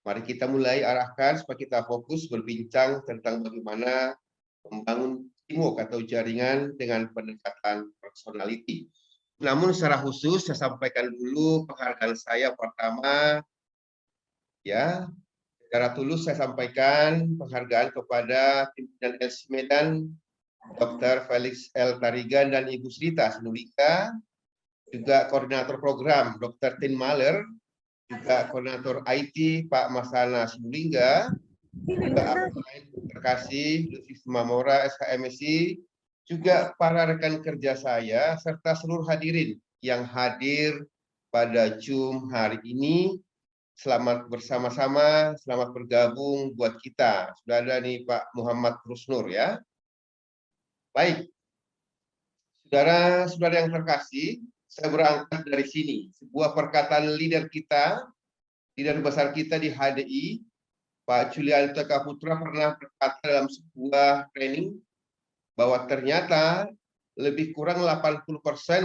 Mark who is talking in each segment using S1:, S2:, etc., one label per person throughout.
S1: Mari kita mulai arahkan supaya kita fokus berbincang tentang bagaimana membangun teamwork atau jaringan dengan pendekatan personality. Namun secara khusus saya sampaikan dulu penghargaan saya pertama, ya, secara tulus saya sampaikan penghargaan kepada pimpinan LC Medan, Dr. Felix L. Tarigan dan Ibu Srita Sinulika, juga koordinator program Dr. Tin Maler, juga koordinator IT Pak Masana Sinulingga, juga terkasih Lutfi Mamora SHMSI, juga para rekan kerja saya serta seluruh hadirin yang hadir pada Zoom hari ini. Selamat bersama-sama, selamat bergabung buat kita. Sudah ada nih Pak Muhammad Rusnur ya. Baik, saudara-saudara yang terkasih, saya berangkat dari sini. Sebuah perkataan leader kita, leader besar kita di HDI, Pak Julian Teka Putra pernah berkata dalam sebuah training bahwa ternyata lebih kurang 80%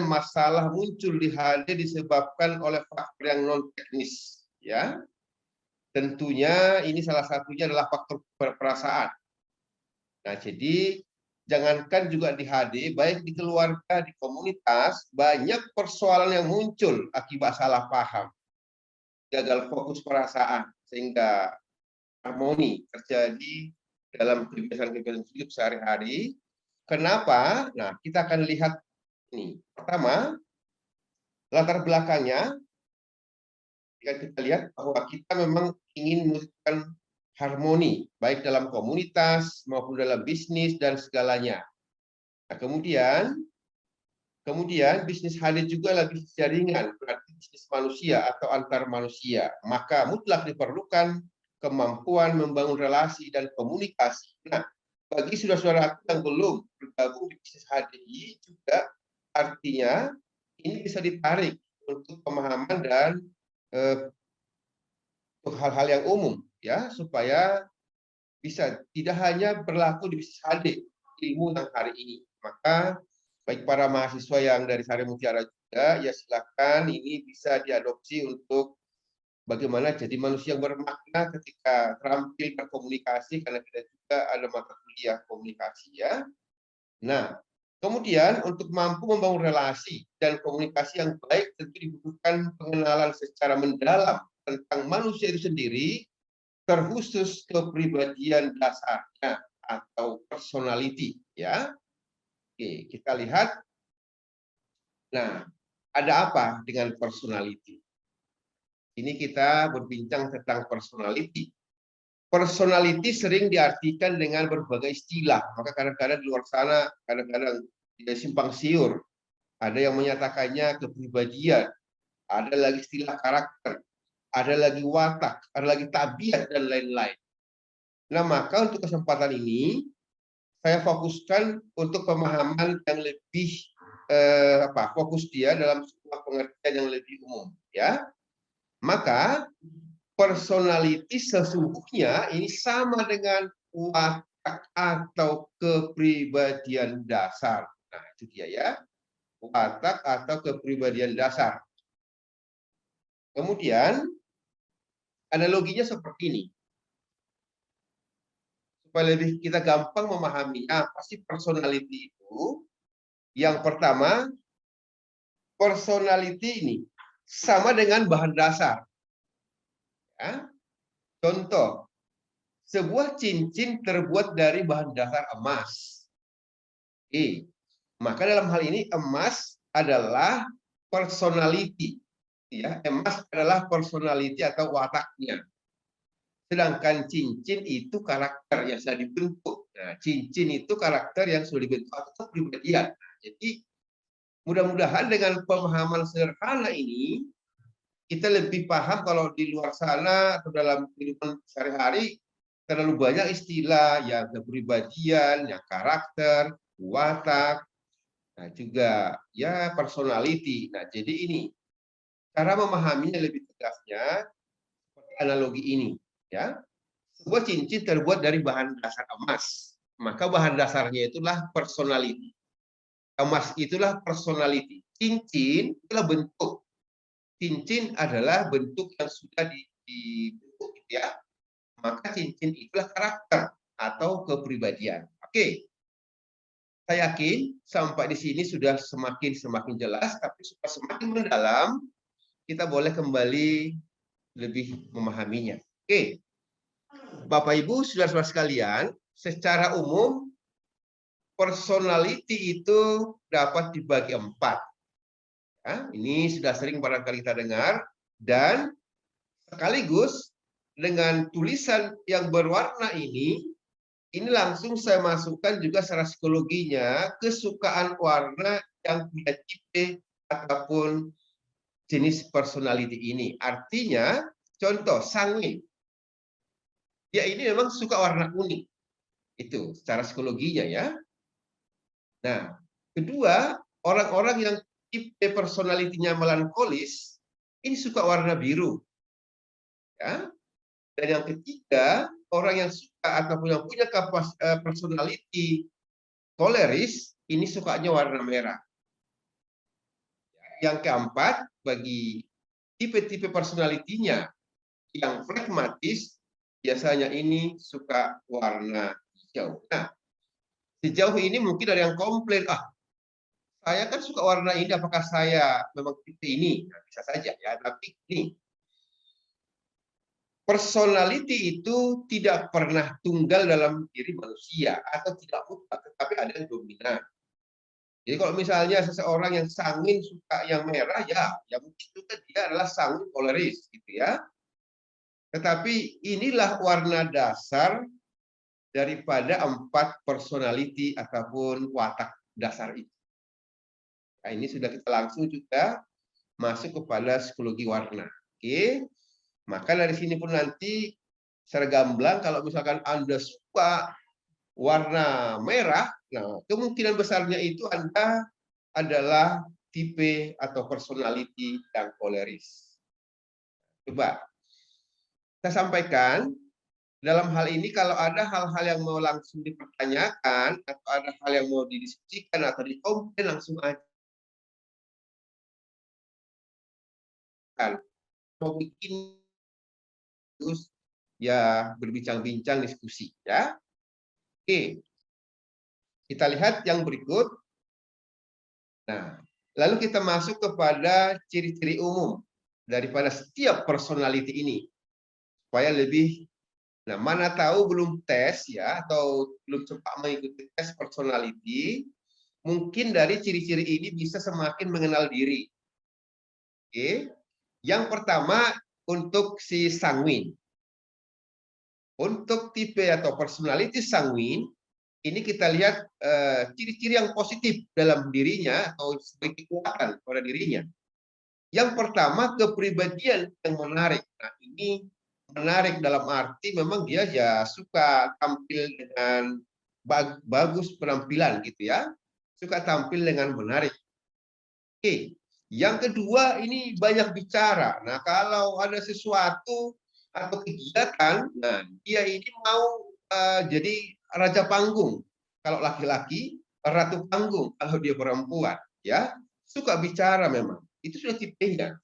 S1: masalah muncul di HDI disebabkan oleh faktor yang non teknis, ya. Tentunya ini salah satunya adalah faktor perasaan. Nah, jadi jangankan juga di HD, baik di keluarga, di komunitas, banyak persoalan yang muncul akibat salah paham, gagal fokus perasaan, sehingga harmoni terjadi dalam kebiasaan-kebiasaan hidup sehari-hari. Kenapa? Nah, kita akan lihat ini. Pertama, latar belakangnya, kita lihat bahwa kita memang ingin mewujudkan harmoni, baik dalam komunitas maupun dalam bisnis dan segalanya. Nah, kemudian bisnis HD juga lagi jaringan, berarti bisnis manusia atau antar manusia. Maka mutlak diperlukan kemampuan membangun relasi dan komunikasi. Nah, bagi saudara-saudara yang belum bergabung di bisnis HDI juga artinya ini bisa ditarik untuk pemahaman dan untuk hal-hal yang umum, ya, supaya bisa tidak hanya berlaku di bisnis HD, ilmu yang hari ini. Maka baik para mahasiswa yang dari Sari Mutiara juga, ya silakan ini bisa diadopsi untuk bagaimana jadi manusia yang bermakna ketika terampil berkomunikasi, karena kita juga ada mata kuliah komunikasi, ya. Nah, kemudian untuk mampu membangun relasi dan komunikasi yang baik tentu dibutuhkan pengenalan secara mendalam tentang manusia itu sendiri, terkhusus kepribadian dasarnya atau personality, ya. Oke, kita lihat. Nah, ada apa dengan personality? Ini kita berbincang tentang personality. Personality sering diartikan dengan berbagai istilah. Maka kadang-kadang di luar sana, kadang-kadang tidak simpang siur. Ada yang menyatakannya kepribadian, ada lagi istilah karakter, ada lagi watak, ada lagi tabiat, dan lain-lain. Nah, maka untuk kesempatan ini, saya fokuskan untuk pemahaman yang lebih fokus dia dalam sebuah pengertian yang lebih umum, ya. Maka personality sesungguhnya ini sama dengan watak atau kepribadian dasar. Nah, itu dia ya, watak atau kepribadian dasar. Kemudian analoginya seperti ini. Supaya lebih kita gampang memahami apa sih personality itu. Yang pertama, personality ini sama dengan bahan dasar. Ya. Contoh, sebuah cincin terbuat dari bahan dasar emas. Maka dalam hal ini emas adalah personality. Ya, emas adalah personality atau wataknya. Sedangkan cincin itu karakter yang sudah dibentuk. Nah, cincin itu karakter yang sudah dibentuk atau kepribadian. Nah, jadi mudah-mudahan dengan pemahaman sederhana ini kita lebih paham. Kalau di luar sana atau dalam kehidupan sehari-hari terlalu banyak istilah yang kepribadian, yang karakter, watak, nah juga ya personality. Nah, jadi ini cara memahaminya lebih tegasnya seperti analogi ini. Ya, sebuah cincin terbuat dari bahan dasar emas, maka bahan dasarnya itulah personality. Emas itulah personality. Cincin itulah bentuk. Cincin adalah bentuk yang sudah dibentuk gitu ya. Maka cincin itulah karakter atau kepribadian. Oke. Saya yakin sampai di sini sudah semakin jelas, tapi supaya semakin mendalam, kita boleh kembali lebih memahaminya. Oke. Bapak Ibu, saudara-saudara sekalian, secara umum personality itu dapat dibagi 4. Ya, ini sudah sering barangkali kita dengar, dan sekaligus dengan tulisan yang berwarna ini langsung saya masukkan juga secara psikologinya kesukaan warna yang punya tipe ataupun jenis personality ini. Artinya, contoh sanguin. Dia ini memang suka warna kuning. Itu secara psikologinya ya. Nah, kedua, orang-orang yang tipe personality-nya melankolis, ini suka warna biru. Ya. Dan yang ketiga, orang yang suka ataupun yang punya personality koleris, ini sukanya warna merah. Yang keempat, bagi tipe-tipe personality-nya yang pragmatis, biasanya ini suka warna hijau. Nah, sejauh ini mungkin ada yang komplain, saya kan suka warna ini, apakah saya memang tipe ini? Nah, bisa saja ya, tapi ini personality itu tidak pernah tunggal dalam diri manusia atau tidak mutlak, tetapi ada yang dominan. Jadi kalau misalnya seseorang yang sanguin suka yang merah, ya mungkin juga dia adalah sanguin koleris, gitu ya. Tetapi inilah warna dasar daripada 4 personality ataupun watak dasar itu. Nah, ini sudah kita langsung juga masuk kepada psikologi warna. Oke. Maka dari sini pun nanti secara gamblang kalau misalkan Anda suka warna merah, nah kemungkinan besarnya itu Anda adalah tipe atau personality yang koleris. Coba saya sampaikan, dalam hal ini kalau ada hal-hal yang mau langsung dipertanyakan atau ada hal yang mau didiskusikan atau dikomplain, langsung aja. Mau bikin terus ya berbincang-bincang diskusi ya. Oke. Kita lihat yang berikut. Nah, lalu kita masuk kepada ciri-ciri umum daripada setiap personality ini. Supaya lebih, nah mana tahu belum tes ya, atau belum sempat mengikuti tes personality, mungkin dari ciri-ciri ini bisa semakin mengenal diri. Oke. Yang pertama untuk si sanguin. Untuk tipe atau personality sanguin, ini kita lihat ciri-ciri yang positif dalam dirinya atau sebagai kekuatan pada dirinya. Yang pertama, kepribadian yang menarik. Nah, ini menarik dalam arti memang dia ya suka tampil dengan bagus penampilan gitu ya. Suka tampil dengan menarik. Oke. Yang kedua, ini banyak bicara. Nah, kalau ada sesuatu atau kegiatan, nah dia ini mau jadi raja panggung. Kalau laki-laki, ratu panggung. Kalau dia perempuan, ya suka bicara memang. Itu sudah tipenya.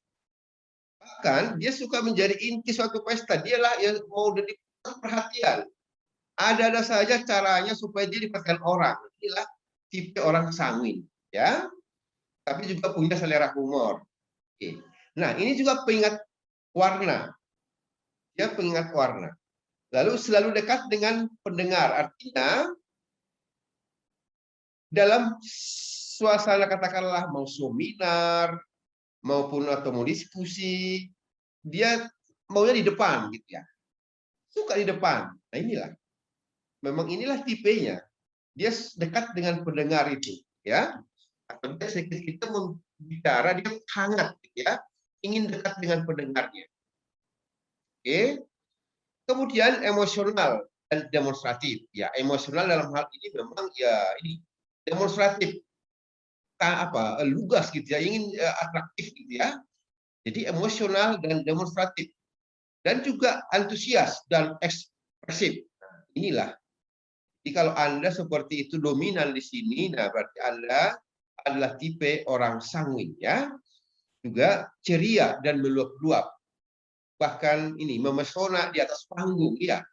S1: Bahkan dia suka menjadi inti suatu pesta. Dialah yang mau jadi perhatian. Ada saja caranya supaya dia diperhatikan orang. Inilah tipe orang sanguin, ya. Tapi juga punya selera humor. Oke. Nah, ini juga pengingat warna. Dia pengingat warna. Lalu selalu dekat dengan pendengar. Artinya dalam suasana katakanlah mau seminar maupun atau mau diskusi, dia maunya di depan gitu ya. Suka di depan. Nah, inilah. Memang inilah tipenya. Dia dekat dengan pendengar itu, ya. Atau kita membicara dia hangat gitu ya. Ingin dekat dengan pendengarnya. Oke. Kemudian emosional dan demonstratif. Ya, emosional dalam hal ini memang ya ini demonstratif, lugas gitu ya, ingin atraktif gitu ya. Jadi emosional dan demonstratif dan juga antusias dan ekspresif. Nah, inilah. Jadi kalau Anda seperti itu dominan di sini, nah berarti Anda adalah tipe orang sanguin ya. Juga ceria dan meluap-luap. bahkan ini memesona di atas panggung, ya.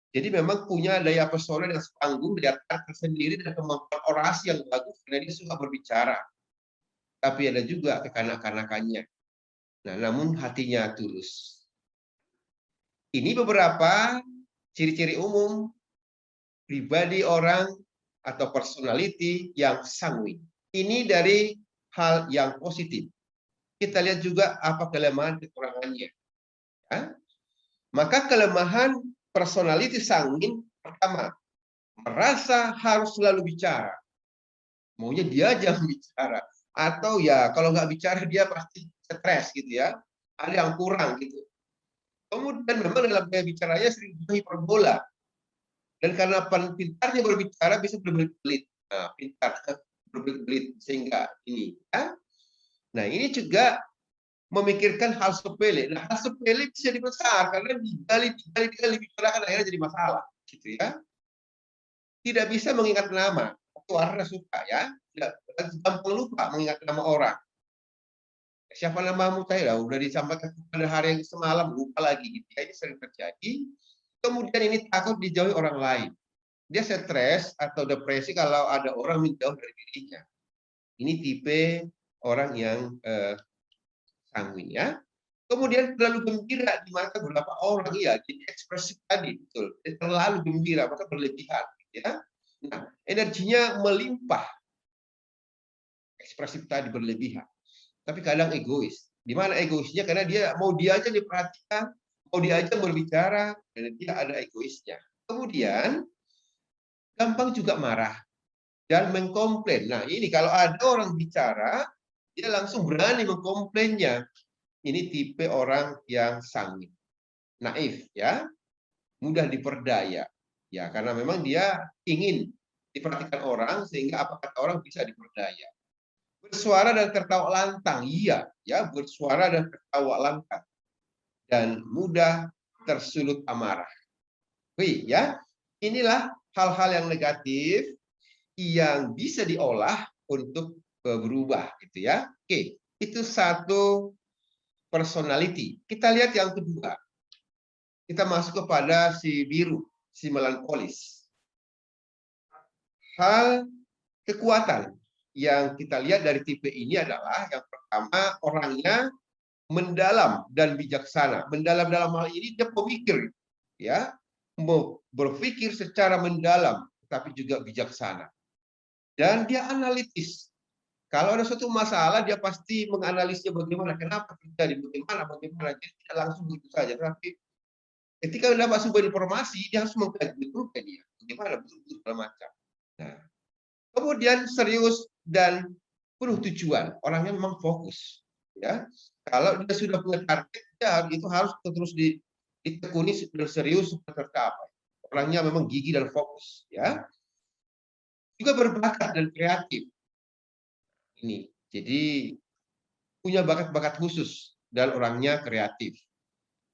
S1: Jadi memang punya daya pesona di atas panggung, daya tarik tersendiri dan kemampuan orasi yang bagus karena dia suka berbicara. Tapi ada juga kekanak-kanakannya. Nah, namun hatinya tulus. Ini beberapa ciri-ciri umum pribadi orang atau personality yang sanguin. Ini dari hal yang positif. Kita lihat juga apa kelemahan kekurangannya. Ya. Maka kelemahan personality sanguin pertama, merasa harus selalu bicara. Maunya dia aja yang bicara. Atau ya kalau nggak bicara dia pasti stres gitu ya. Ada yang kurang gitu. Kemudian memang dalam gaya bicaranya sering hiperbola. Dan karena pintarnya berbicara bisa berbelit-belit. Nah, pintar berbelit-belit sehingga ini. Ya. Nah ini juga memikirkan hal sepele. Nah hal sepele bisa dibesar karena digali bicarakan akhirnya jadi masalah. Gitu ya. Tidak bisa mengingat nama. Warna suka ya. Tidak gampang lupa mengingat nama orang. Siapa namamu Taira? Udah disampaikan pada hari yang semalam lupa lagi gitu ya. Ini sering terjadi. Kemudian ini takut dijauhi orang lain. Dia stres atau depresi kalau ada orang menjauh dari dirinya. Ini tipe orang yang sanguin ya. Kemudian terlalu gembira di mata beberapa orang ya. Jadi ekspresif tadi betul. Terlalu gembira maka berlebihan ya. Nah, energinya melimpah. Ekspresif tadi berlebihan. Tapi kadang egois. Di mana egoisnya? Karena dia mau dia aja diperhatikan, mau dia aja berbicara, dan dia ada egoisnya. Kemudian gampang juga marah dan mengkomplain. Nah ini kalau ada orang bicara, dia langsung berani mengkomplainnya. Ini tipe orang yang sanguin, naif ya, mudah diperdaya. Ya karena memang dia ingin diperhatikan orang sehingga apa kata orang bisa diperdaya. Bersuara dan tertawa lantang, iya, ya bersuara dan tertawa lantang dan mudah tersulut amarah. Wih, ya, inilah hal-hal yang negatif yang bisa diolah untuk berubah, gitu ya. Oke, itu satu personality. Kita lihat yang kedua. Kita masuk kepada si biru, si melankolis. Hal kekuatan yang kita lihat dari tipe ini adalah yang pertama orangnya mendalam dan bijaksana. Mendalam dalam hal ini dia pemikir, ya, berpikir secara mendalam, tapi juga bijaksana. Dan dia analitis. Kalau ada suatu masalah, dia pasti menganalisnya bagaimana, kenapa terjadi, bagaimana. Jadi tidak langsung begitu saja. Tapi ketika mendapat sumber informasi, dia harus mengkaji betul dia, bagaimana betul-betul segala macam. Nah, kemudian serius dan penuh tujuan. Orangnya memang fokus. Ya, kalau dia sudah punya target, ya itu harus terus ditekuni dan serius supaya tercapai. Orangnya memang gigih dan fokus. Ya, juga berbakat dan kreatif. Ini, jadi punya bakat-bakat khusus dan orangnya kreatif.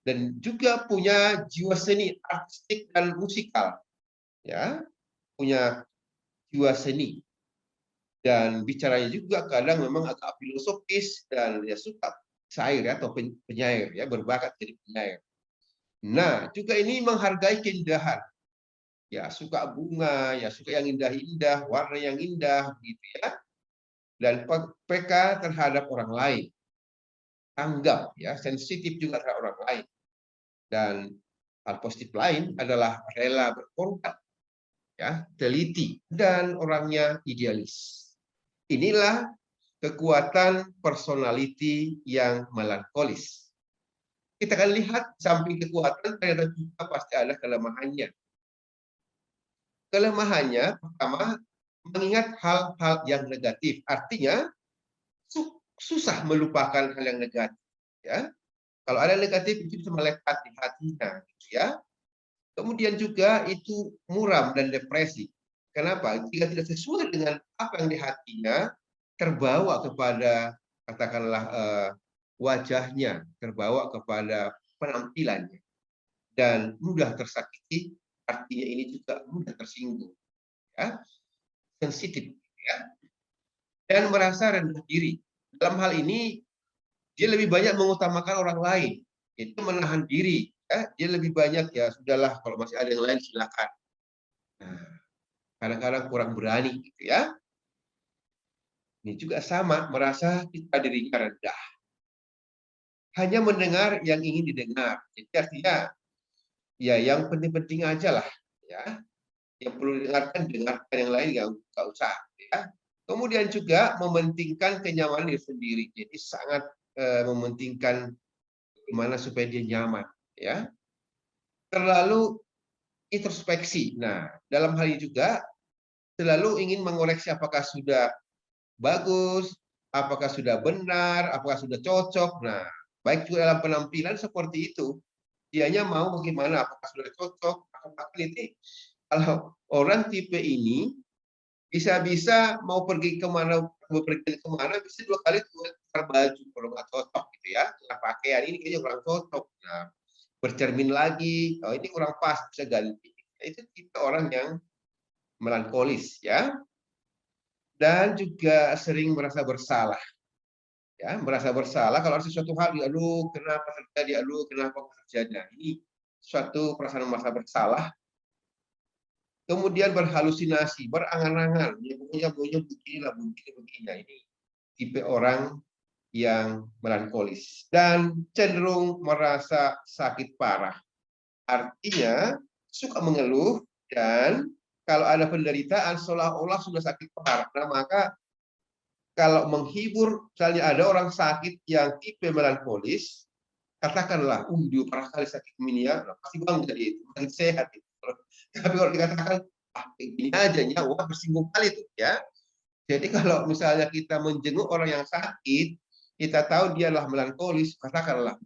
S1: Dan juga punya jiwa seni, artistik dan musikal. Ya, punya jiwa seni. Dan bicaranya juga kadang memang agak filosofis dan ya suka syair ya, atau penyair ya, berbakat jadi penyair. Nah, juga ini menghargai keindahan. Ya, suka bunga, ya suka yang indah-indah, warna yang indah gitu ya. Dan peka terhadap orang lain. Tanggap ya, sensitif juga terhadap orang lain. Dan hal positif lain adalah rela berkorban, ya, teliti dan orangnya idealis. Inilah kekuatan personality yang melankolis. Kita akan lihat samping kekuatan ternyata juga pasti ada kelemahannya. Kelemahannya pertama mengingat hal-hal yang negatif, artinya susah melupakan hal yang negatif. Ya, kalau ada negatif itu bisa melekat di hatinya, gitu ya. Kemudian juga itu muram dan depresi. Kenapa? Jika tidak sesuai dengan apa yang di hatinya, terbawa kepada katakanlah wajahnya, terbawa kepada penampilannya, dan mudah tersakiti. Artinya ini juga mudah tersinggung, ya, sensitif, ya, dan merasa rendah diri. Dalam hal ini dia lebih banyak mengutamakan orang lain, itu menahan diri. Ya, dia lebih banyak ya sudahlah kalau masih ada yang lain silakan. Nah, kadang-kadang kurang berani gitu ya. Ini juga sama, merasa kita dirinya rendah. Hanya mendengar yang ingin didengar. Jadi artinya ya yang penting-penting aja lah ya. Yang perlu dengarkan yang lain nggak usah ya. Kemudian juga mementingkan kenyamanan diri sendiri. Jadi sangat mementingkan gimana supaya dia nyaman ya. Terlalu introspeksi. Nah, dalam hal ini juga selalu ingin mengoreksi apakah sudah bagus, apakah sudah benar, apakah sudah cocok. Nah, baik juga dalam penampilan seperti itu. Dianya mau bagaimana, apakah sudah cocok, apakah ini kalau orang tipe ini bisa-bisa mau pergi kemana, bisa 2 kali tukar baju kalau nggak cocok gitu ya. Tukar pakaian ini kayaknya kurang cocok. Nah, bercermin lagi, oh ini kurang pas, bisa ganti. Itu tipe orang yang melankolis ya, dan juga sering merasa bersalah ya, merasa bersalah kalau ada sesuatu hal, aduh kenapa terjadi, aduh kenapa terjadi. Nah, ini suatu perasaan merasa bersalah. Kemudian berhalusinasi, berangan-angan, ya pokoknya beginilah, begini. Nah, ini tipe orang yang melankolis dan cenderung merasa sakit parah. Artinya suka mengeluh dan kalau ada penderitaan seolah-olah sudah sakit parah. Nah, maka kalau menghibur, misalnya ada orang sakit yang tipe melankolis, katakanlah, dia parah kali sakit mania, pasti bangga dia itu, sakit sehat itu. Tapi kalau dikatakan, kayak gini aja, nyawa bersinggung kali itu ya. Jadi kalau misalnya kita menjenguk orang yang sakit, kita tahu dia adalah melankolis, katakanlah,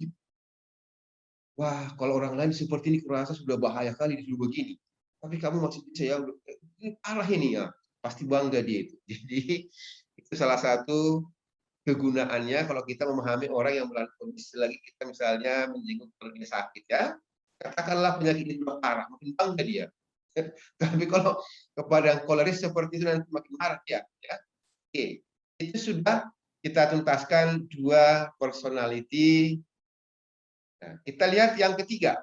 S1: wah kalau orang lain seperti ini kurasa sudah bahaya kali disuruh begini. Tapi kamu masih bisa ya, ini parah ini ya, pasti bangga dia itu. Jadi itu salah satu kegunaannya kalau kita memahami orang yang melankolis, selagi kita misalnya menjenguk kalau dia sakit ya, katakanlah penyakit ini parah, makin bangga dia. Tapi kalau kepada yang koleris seperti itu nanti makin marah ya. Oke, itu sudah kita tuntaskan 2 personality. Nah, kita lihat yang ketiga.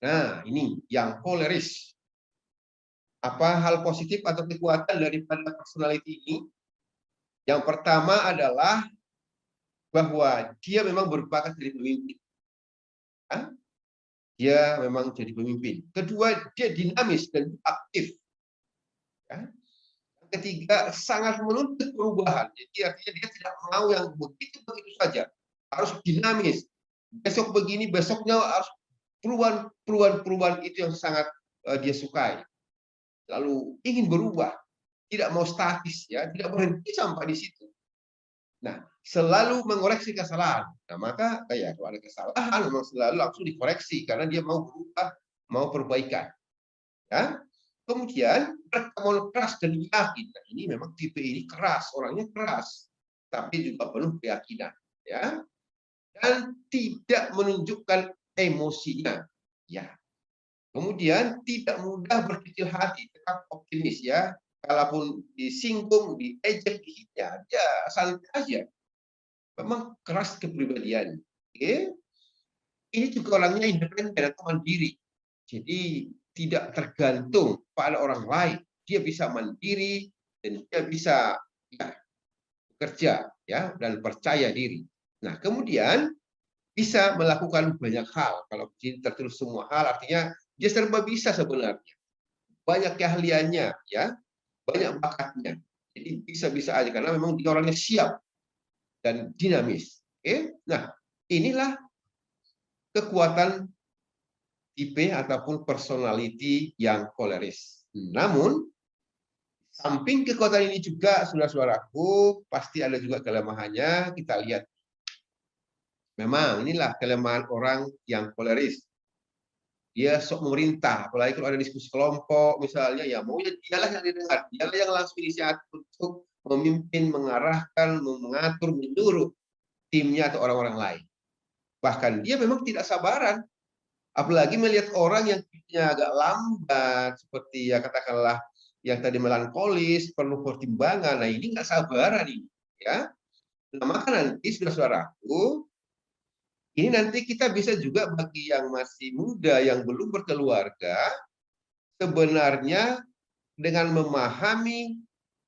S1: Nah, ini yang koleris. Apa hal positif atau kekuatan daripada personality ini? Yang pertama adalah bahwa dia memang berbakat jadi pemimpin. Dia memang jadi pemimpin. Kedua, dia dinamis dan aktif. Ketiga, sangat menuntut perubahan. Jadi artinya dia tidak mau yang begitu-begitu saja. Harus dinamis. Besok begini, besoknya harus perubahan itu yang sangat dia sukai. Lalu ingin berubah, tidak mau statis ya, tidak berhenti sampai di situ. Nah, selalu mengoreksi kesalahan. Nah, maka kayak kalau ada kesalahan memang selalu langsung dikoreksi karena dia mau berubah, mau perbaikan. Ya. Kemudian berkemauan keras dan yakin. Nah, ini memang tipe ini keras, orangnya keras, tapi juga penuh keyakinan, ya. Dan tidak menunjukkan emosinya, ya. Kemudian tidak mudah berkecil hati, tetap optimis, ya. Kalaupun disinggung, diejek, ya, dia santai aja. Memang keras kepribadian. Oke. Ini juga orangnya independen atau mandiri. Jadi tidak tergantung pada orang lain. Dia bisa mandiri dan dia bisa ya, bekerja ya dan percaya diri. Nah, kemudian bisa melakukan banyak hal. Kalau di tertulis semua hal artinya dia serba bisa sebenarnya. Banyak keahliannya ya, banyak bakatnya. Jadi bisa-bisa aja karena memang dia orangnya siap dan dinamis. Oke? Nah, inilah kekuatan tipe ataupun personality yang koleris. Namun, samping kekuatan ini juga, saudara-saudaraku, pasti ada juga kelemahannya. Kita lihat. Memang inilah kelemahan orang yang koleris. Dia sok memerintah, apalagi kalau ada diskusi kelompok, misalnya, ya maunya dialah yang didengar, dialah yang langsung inisiatif untuk memimpin, mengarahkan, mengatur, menyuruh timnya atau orang-orang lain. Bahkan dia memang tidak sabaran. Apalagi melihat orang yang agak lambat, seperti ya katakanlah yang tadi melankolis, perlu pertimbangan. Nah ini nggak sabaran ini, ya. Nah maka nanti saudara-saudaraku, Ini nanti kita bisa juga bagi yang masih muda, yang belum berkeluarga, sebenarnya dengan memahami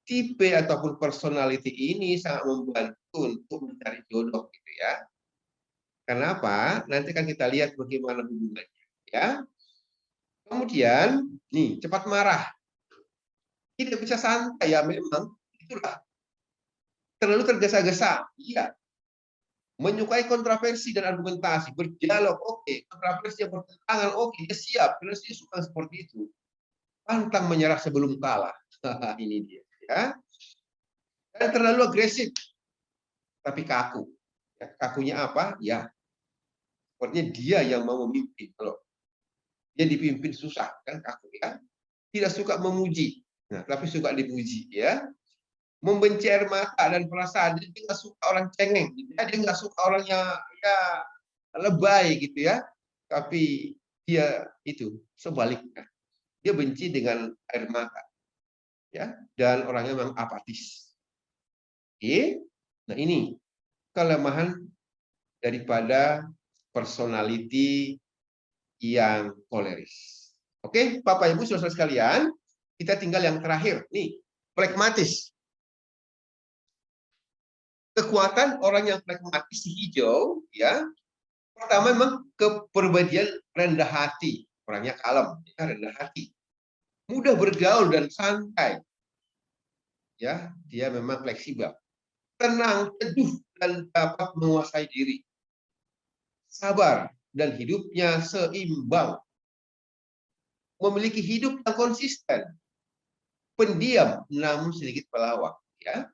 S1: tipe ataupun personality ini sangat membantu untuk mencari jodoh gitu ya. Kenapa? Nanti kan kita lihat bagaimana hubungannya ya. Kemudian nih cepat marah, tidak bisa santai ya memang itulah terlalu tergesa-gesa. Iya, menyukai kontroversi dan argumentasi, berdialog, oke, kontroversi yang bertentangan, oke, dia siap, karena dia suka seperti itu. Pantang menyerah sebelum kalah. Ini dia ya. Dan terlalu agresif tapi kaku. Ya, kakunya apa? Ya, sepertinya dia yang mau memimpin. Kalau dia dipimpin susah kan kaku ya. Tidak suka memuji, nah, tapi suka dipuji ya. Membenci air mata dan perasaan, dia nggak suka orang cengeng, dia nggak suka orang yang ya lebay gitu ya. Tapi dia itu sebaliknya, dia benci dengan air mata ya, dan orangnya memang apatis. Oke, nah ini kelemahan daripada personality yang koleris. Oke, Bapak Ibu saudara sekalian, kita tinggal yang terakhir nih, pragmatis. Kekuatan orang yang pragmatis di hijau ya, pertama memang kepribadian rendah hati, orangnya kalem, ya, rendah hati, mudah bergaul dan santai, ya, dia memang fleksibel, tenang, teduh dan dapat menguasai diri, sabar dan hidupnya seimbang, memiliki hidup yang konsisten, pendiam namun sedikit pelawak, ya,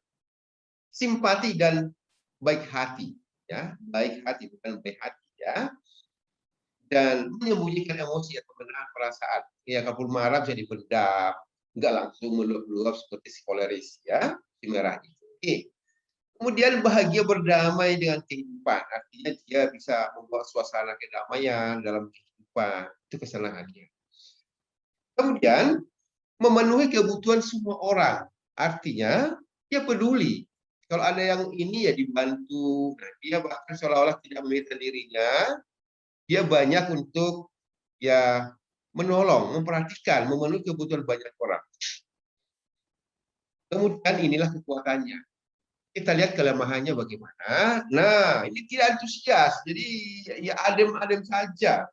S1: simpati dan baik hati, ya, baik hati bukan baik hati, ya, dan menyembunyikan emosi atau menahan perasaan. Ya, kalau marah bisa dipendam, nggak langsung meluap-luap seperti si koleris, ya, si merah itu. Oke. Kemudian bahagia berdamai dengan kehidupan, artinya dia bisa membawa suasana kedamaian dalam kehidupan, itu kesenangannya. Kemudian memenuhi kebutuhan semua orang, artinya dia peduli. Kalau ada yang ini ya dibantu, nah, dia bahkan seolah-olah tidak melihat dirinya, dia banyak untuk ya menolong, memperhatikan, memenuhi kebutuhan banyak orang. Kemudian inilah kekuatannya. Kita lihat kelemahannya bagaimana. Nah, ini tidak antusias, jadi ya adem-adem saja.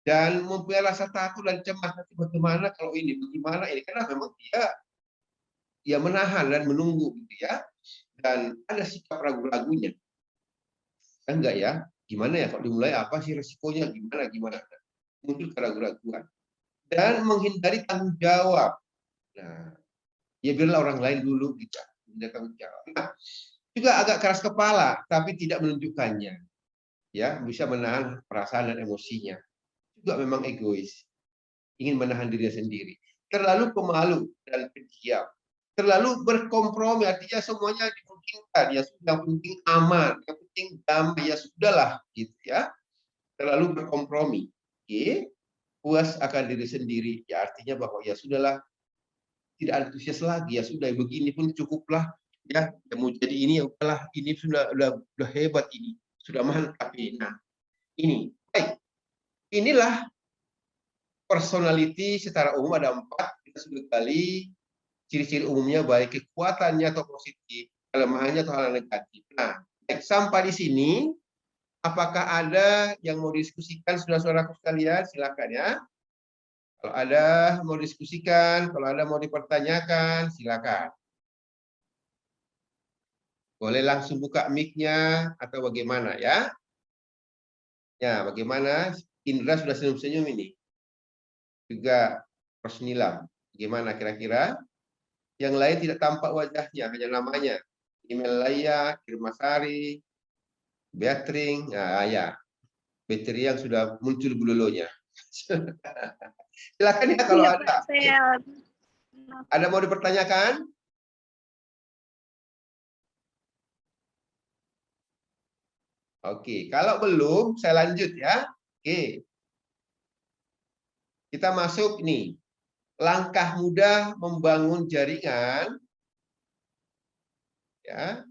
S1: Dan mempunyai rasa takut dan cemas, nanti bagaimana kalau ini, bagaimana ini, karena memang dia ya menahan dan menunggu gitu ya. Dan ada sikap ragu-ragunya. Kan enggak ya? Gimana ya kalau dimulai, apa sih resikonya, gimana. Muncul keraguan-raguan. Dan menghindari tanggung jawab. Nah, ya biarlah orang lain dulu gitu. Tidak tanggung jawab. Nah, juga agak keras kepala, tapi tidak menunjukkannya. Ya, bisa menahan perasaan dan emosinya. Juga memang egois, ingin menahan dirinya sendiri. Terlalu pemalu dan pendiam. Terlalu berkompromi, artinya semuanya dimungkinkan. Ya sudah, yang penting aman, yang penting damai, ya sudahlah, gitu ya. Terlalu berkompromi. Oke, puas akan diri sendiri, ya artinya bahwa ya sudahlah, tidak antusias lagi, ya sudah begini pun cukuplah, ya mau jadi ini ya udahlah, ini sudah hebat, ini sudah mantap ini. Nah, ini baik, inilah personality secara umum ada 4, kita sudah kali ciri-ciri umumnya, baik kekuatannya atau positif, kelemahannya atau hal negatif. Nah, baik, sampai di sini apakah ada yang mau diskusikan saudara-saudaraku sekalian? Silakan ya. Kalau ada mau diskusikan, kalau ada mau dipertanyakan, silakan. Boleh langsung buka mic-nya atau bagaimana ya? Ya, bagaimana? Indra sudah senyum-senyum ini. Juga Rosnilam. Bagaimana kira-kira? Yang lain tidak tampak wajahnya, hanya namanya. Email Laya, Kirmasari, Beatrice, nah, ya. Beatrice yang sudah muncul bululonya. Silakan ya kalau
S2: Iya,
S1: ada.
S2: Pak, saya...
S1: Ada mau dipertanyakan? Oke, kalau belum saya lanjut ya. Oke. Kita masuk nih. Langkah mudah membangun jaringan ya.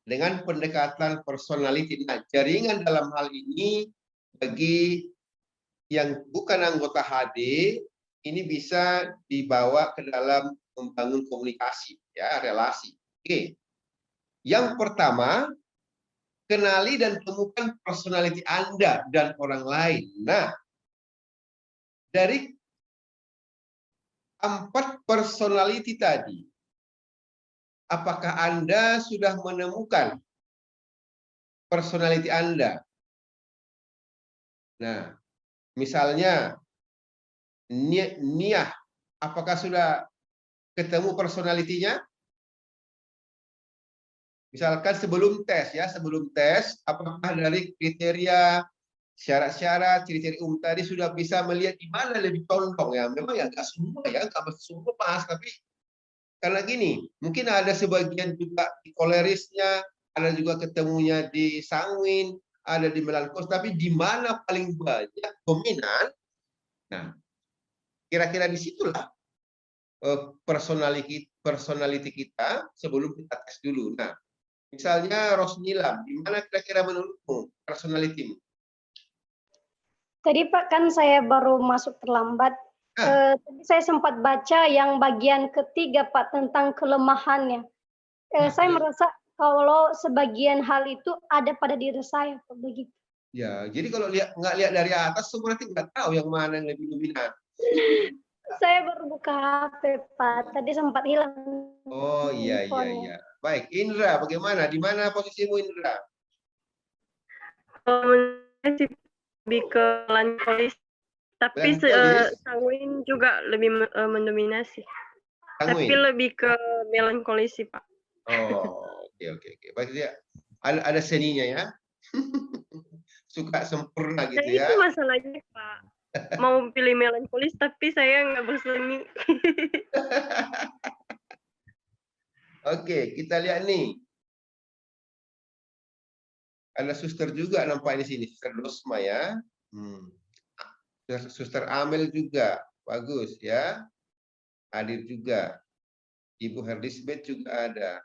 S1: dengan pendekatan personality. Nah, jaringan dalam hal ini bagi yang bukan anggota HD ini bisa dibawa ke dalam membangun komunikasi, ya, relasi. Oke. Yang pertama, kenali dan temukan personality Anda dan orang lain. Nah, dari 4 personality tadi, apakah Anda sudah menemukan personality Anda? Nah, misalnya Niah, apakah sudah ketemu personalitinya? Misalkan sebelum tes, ya, sebelum tes, apakah dari kriteria syarat-syarat, ciri-ciri tadi sudah bisa melihat di mana lebih condong, ya? Memang ya nggak semua, ya, nggak semua pas, tapi karena gini, mungkin ada sebagian juga di kolerisnya, ada juga ketemunya di sanguin, ada di melankos, tapi di mana paling banyak dominan? Nah, kira-kira disitulah personality kita sebelum kita tes dulu. Nah, misalnya Rosnila, di mana kira-kira menurutmu personality-mu?
S2: Tadi Pak, kan saya baru masuk terlambat. Tadi saya sempat baca yang bagian ketiga Pak tentang kelemahannya. Saya merasa kalau sebagian hal itu ada pada diri saya Pak, begitu.
S1: Ya, jadi kalau nggak lihat dari atas, berarti nggak tahu yang mana yang lebih dominan.
S2: Saya baru buka HP Pak, tadi sempat hilang.
S1: Oh iya iya iya. Baik, Indra, bagaimana? Di mana posisimu, Indra?
S3: Lebih ke melankolis, tapi sanguin juga lebih mendominasi. Sanguin. Tapi lebih ke melankolis sih Pak.
S1: Oh, oke. Baik, dia ada seninya, ya. Suka sempurna gitu, ya.
S3: Itu masalahnya Pak. Mau pilih melankolis tapi saya nggak berseni.
S1: Oke, kita lihat nih. Ada suster juga nampak di sini, suster Dosma, ya. Suster Amel juga, bagus, ya. Hadir juga. Ibu Herdisbeth juga ada.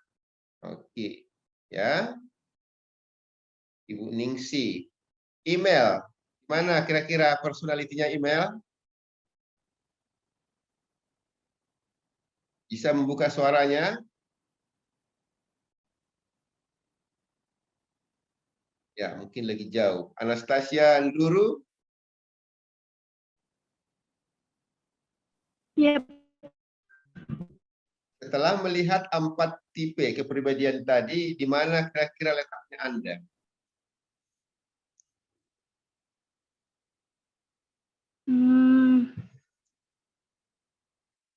S1: Oke, ya. Ibu Ningsi. Email, mana kira-kira personalitinya email? Bisa membuka suaranya? Ya, mungkin lagi jauh. Anastasia Nduru?
S2: Ya.
S1: Setelah melihat 4 tipe kepribadian tadi, di mana kira-kira letaknya Anda?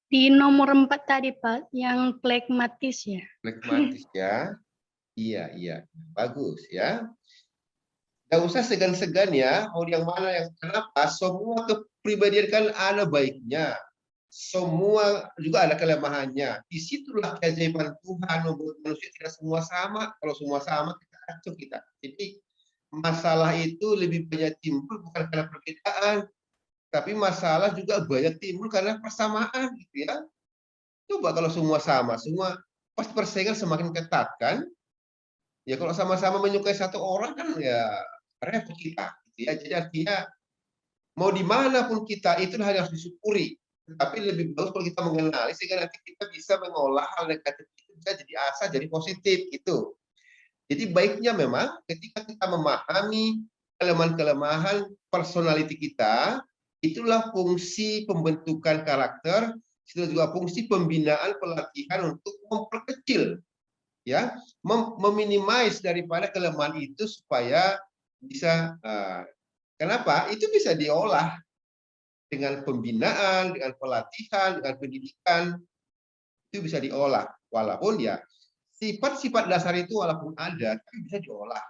S2: Di nomor 4 tadi Pak, yang plekmatis, ya.
S1: Plekmatis, ya. Iya. Bagus, ya. Nggak usah segan-segan, ya. Mau yang mana, yang kenapa? Semua kepribadian kan ada baiknya. Semua juga ada kelemahannya. Disitulah keajaiban Tuhan membuat manusia tidak semua sama. Kalau semua sama, kita kacau kita. Jadi masalah itu lebih banyak timbul bukan karena perbedaan, tapi masalah juga banyak timbul karena persamaan, gitu, ya. Coba kalau semua sama, semua pasti persaingan semakin ketat, kan? Ya kalau sama-sama menyukai satu orang kan ya repot kita, gitu, ya. Jadi artinya mau dimanapun kita itu hal yang harus disyukuri. Tapi lebih bagus kalau kita mengenali sehingga nanti kita bisa mengolah hal negatif itu bisa jadi asa, jadi positif, gitu. Jadi baiknya memang ketika kita memahami kelemahan-kelemahan personality kita, itulah fungsi pembentukan karakter, itu juga fungsi pembinaan pelatihan untuk memperkecil, ya, meminimais daripada kelemahan itu supaya bisa kenapa? Itu bisa diolah dengan pembinaan, dengan pelatihan, dengan pendidikan, itu bisa diolah. Walaupun ya sifat-sifat dasar itu walaupun ada, tapi bisa diolah.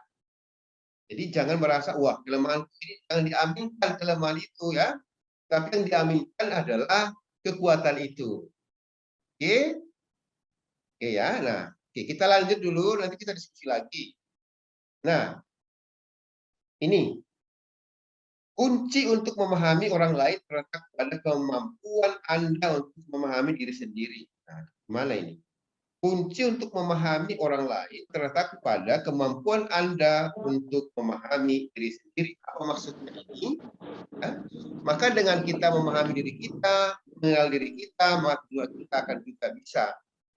S1: Jadi jangan merasa, wah kelemahan ini jangan diaminkan kelemahan itu, ya. Tapi yang diaminkan adalah kekuatan itu. Oke? Oke, ya. Nah, oke, kita lanjut dulu, nanti kita diskusi lagi. Nah, ini kunci untuk memahami orang lain terletak pada kemampuan Anda untuk memahami diri sendiri. Nah, gimana ini? kunci untuk memahami orang lain terletak pada kemampuan Anda untuk memahami diri sendiri. Apa maksudnya ini? Ya. Maka dengan kita memahami diri kita, mengenal diri kita, maka kita akan juga bisa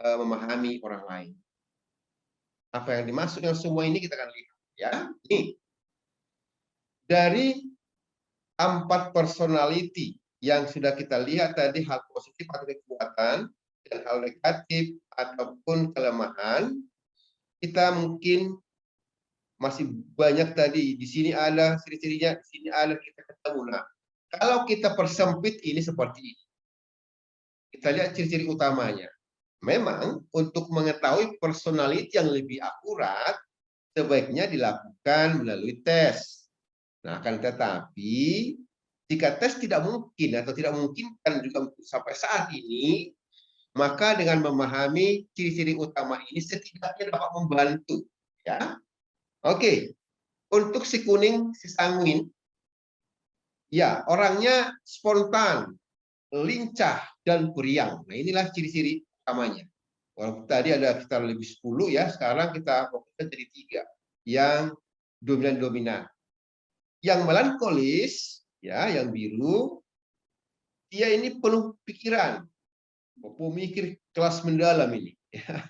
S1: memahami orang lain. Apa yang dimaksud dengan semua ini kita akan lihat. Ya, nih dari 4 personality yang sudah kita lihat tadi, hal positif atau kekuatan dan hal negatif ataupun kelemahan, kita mungkin masih banyak tadi. Di sini ada ciri-cirinya, di sini ada, kita ketemu. Nah, kalau kita persempit ini seperti ini. Kita lihat ciri-ciri utamanya. Memang untuk mengetahui personality yang lebih akurat, sebaiknya dilakukan melalui tes. Nah, akan tetapi jika tes tidak mungkin atau tidak memungkinkan juga sampai saat ini, maka dengan memahami ciri-ciri utama ini setidaknya dapat membantu. Ya, oke. Untuk si kuning, si sanguin, ya orangnya spontan, lincah dan periang. Nah, inilah ciri-ciri utamanya. Walaupun tadi ada sekitar lebih 10 ya, sekarang kita fokuskan jadi 3 yang dominan-dominan. Yang melankolis, ya, yang biru, dia ini penuh pikiran, pemikir kelas mendalam ini. Ya.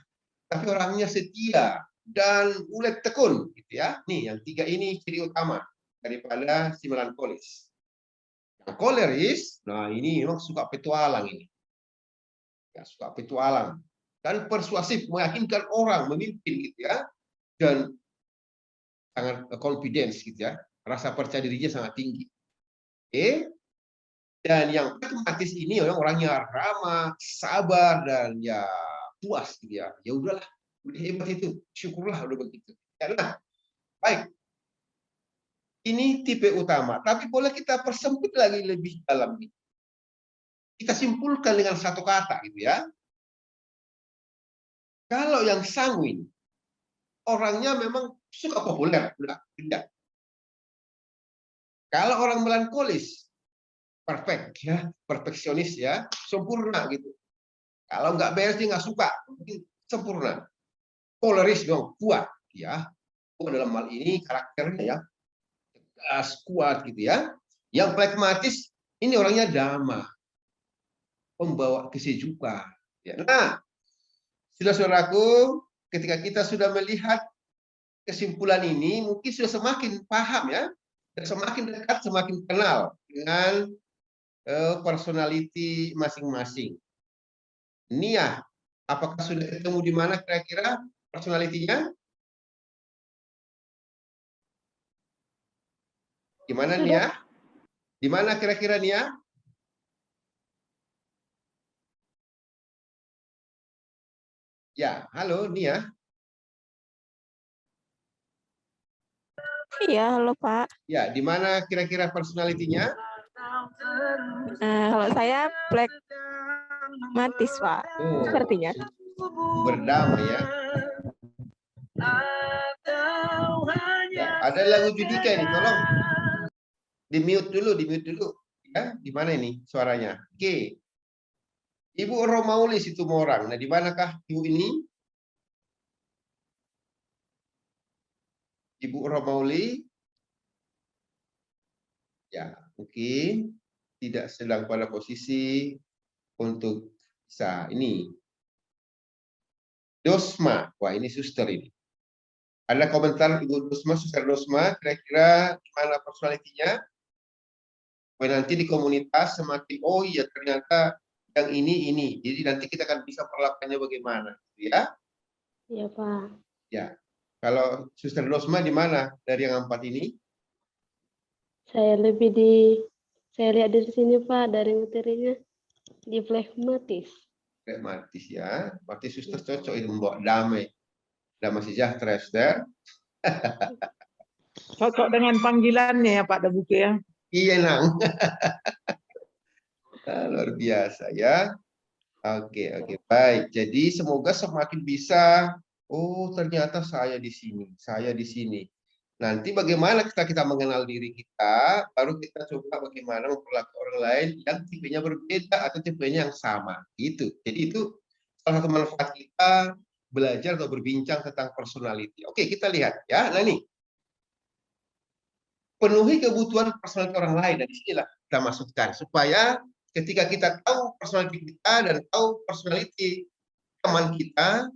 S1: Tapi orangnya setia dan ulet tekun, gitu ya. Nih, yang 3 ini ciri utama daripada si melankolis. Yang koleris, nah ini memang suka petualang ini. Ya, suka petualang dan persuasif, meyakinkan orang, memimpin, gitu ya. Dan sangat confidence, gitu ya. Rasa percaya dirinya sangat tinggi. Oke. Dan yang pragmatis ini orangnya ramah, sabar, dan ya puas, gitu ya. Ya udahlah, udah hebat itu, syukurlah udah begitu. Ya, nah, baik. Ini tipe utama, tapi boleh kita persempit lagi lebih dalam. Kita simpulkan dengan satu kata, gitu ya. Kalau yang sanguin, orangnya memang suka populer, tidak. Kalau orang melankolis, perfect ya, perfeksionis ya, sempurna gitu. Kalau nggak beres dia nggak suka, sempurna. Koleris dong, kuat ya. Kuat dalam hal ini karakternya ya, tegas, kuat gitu ya. Yang pragmatis ini orangnya damai, pembawa kesejukan. Ya. Nah, saudara-saudaraku, ketika kita sudah melihat kesimpulan ini, mungkin sudah semakin paham ya, dan semakin dekat, semakin kenal dengan personality masing-masing. Nia, apakah sudah ketemu di mana kira-kira personalitinya? Di mana Nia? Di mana kira-kira Nia? Ya, halo Nia.
S4: Iya, halo Pak.
S1: Ya, di mana kira-kira personalitinya?
S4: Kalau saya pragmatis, Pak.
S1: Oh,
S4: Sepertinya.
S1: berdamai ya. Ya, ada lagu Judika ini, tolong di mute dulu, ya. Di mana ini suaranya? Oke. Ibu Romaulis itu orang. Nah, di manakah ibu ini? Ibu Romauli? Ya, mungkin tidak sedang pada posisi untuk bisa ini. Dosma, wah ini suster ini. Ada komentar Ibu Dosma, suster Dosma, kira-kira gimana personalitinya? Nanti di komunitas semakin, oh iya ternyata yang ini. Jadi nanti kita akan bisa perlakuannya bagaimana, ya?
S2: Iya Pak.
S1: Ya, kalau suster Dosma di mana dari yang 4 ini?
S5: Saya lihat dari sini Pak, dari materinya di pragmatis.
S1: Pragmatis ya, berarti suster cocok itu membawa damai sejahtera, suster.
S6: Cocok dengan panggilannya ya Pak Dabuke ya.
S1: Iya nang. Luar biasa ya. Oke, baik. Jadi semoga semakin bisa. Oh ternyata saya di sini. Nanti bagaimana kita mengenal diri kita, baru kita coba bagaimana memperlakukan orang lain yang tipenya berbeda atau tipenya yang sama. Gitu. Jadi itu salah satu manfaat kita belajar atau berbincang tentang personality. Oke, kita lihat ya. Nah nih, penuhi kebutuhan personality orang lain. Dan disinilah kita masukkan supaya ketika kita tahu personality kita dan tahu personality teman kita,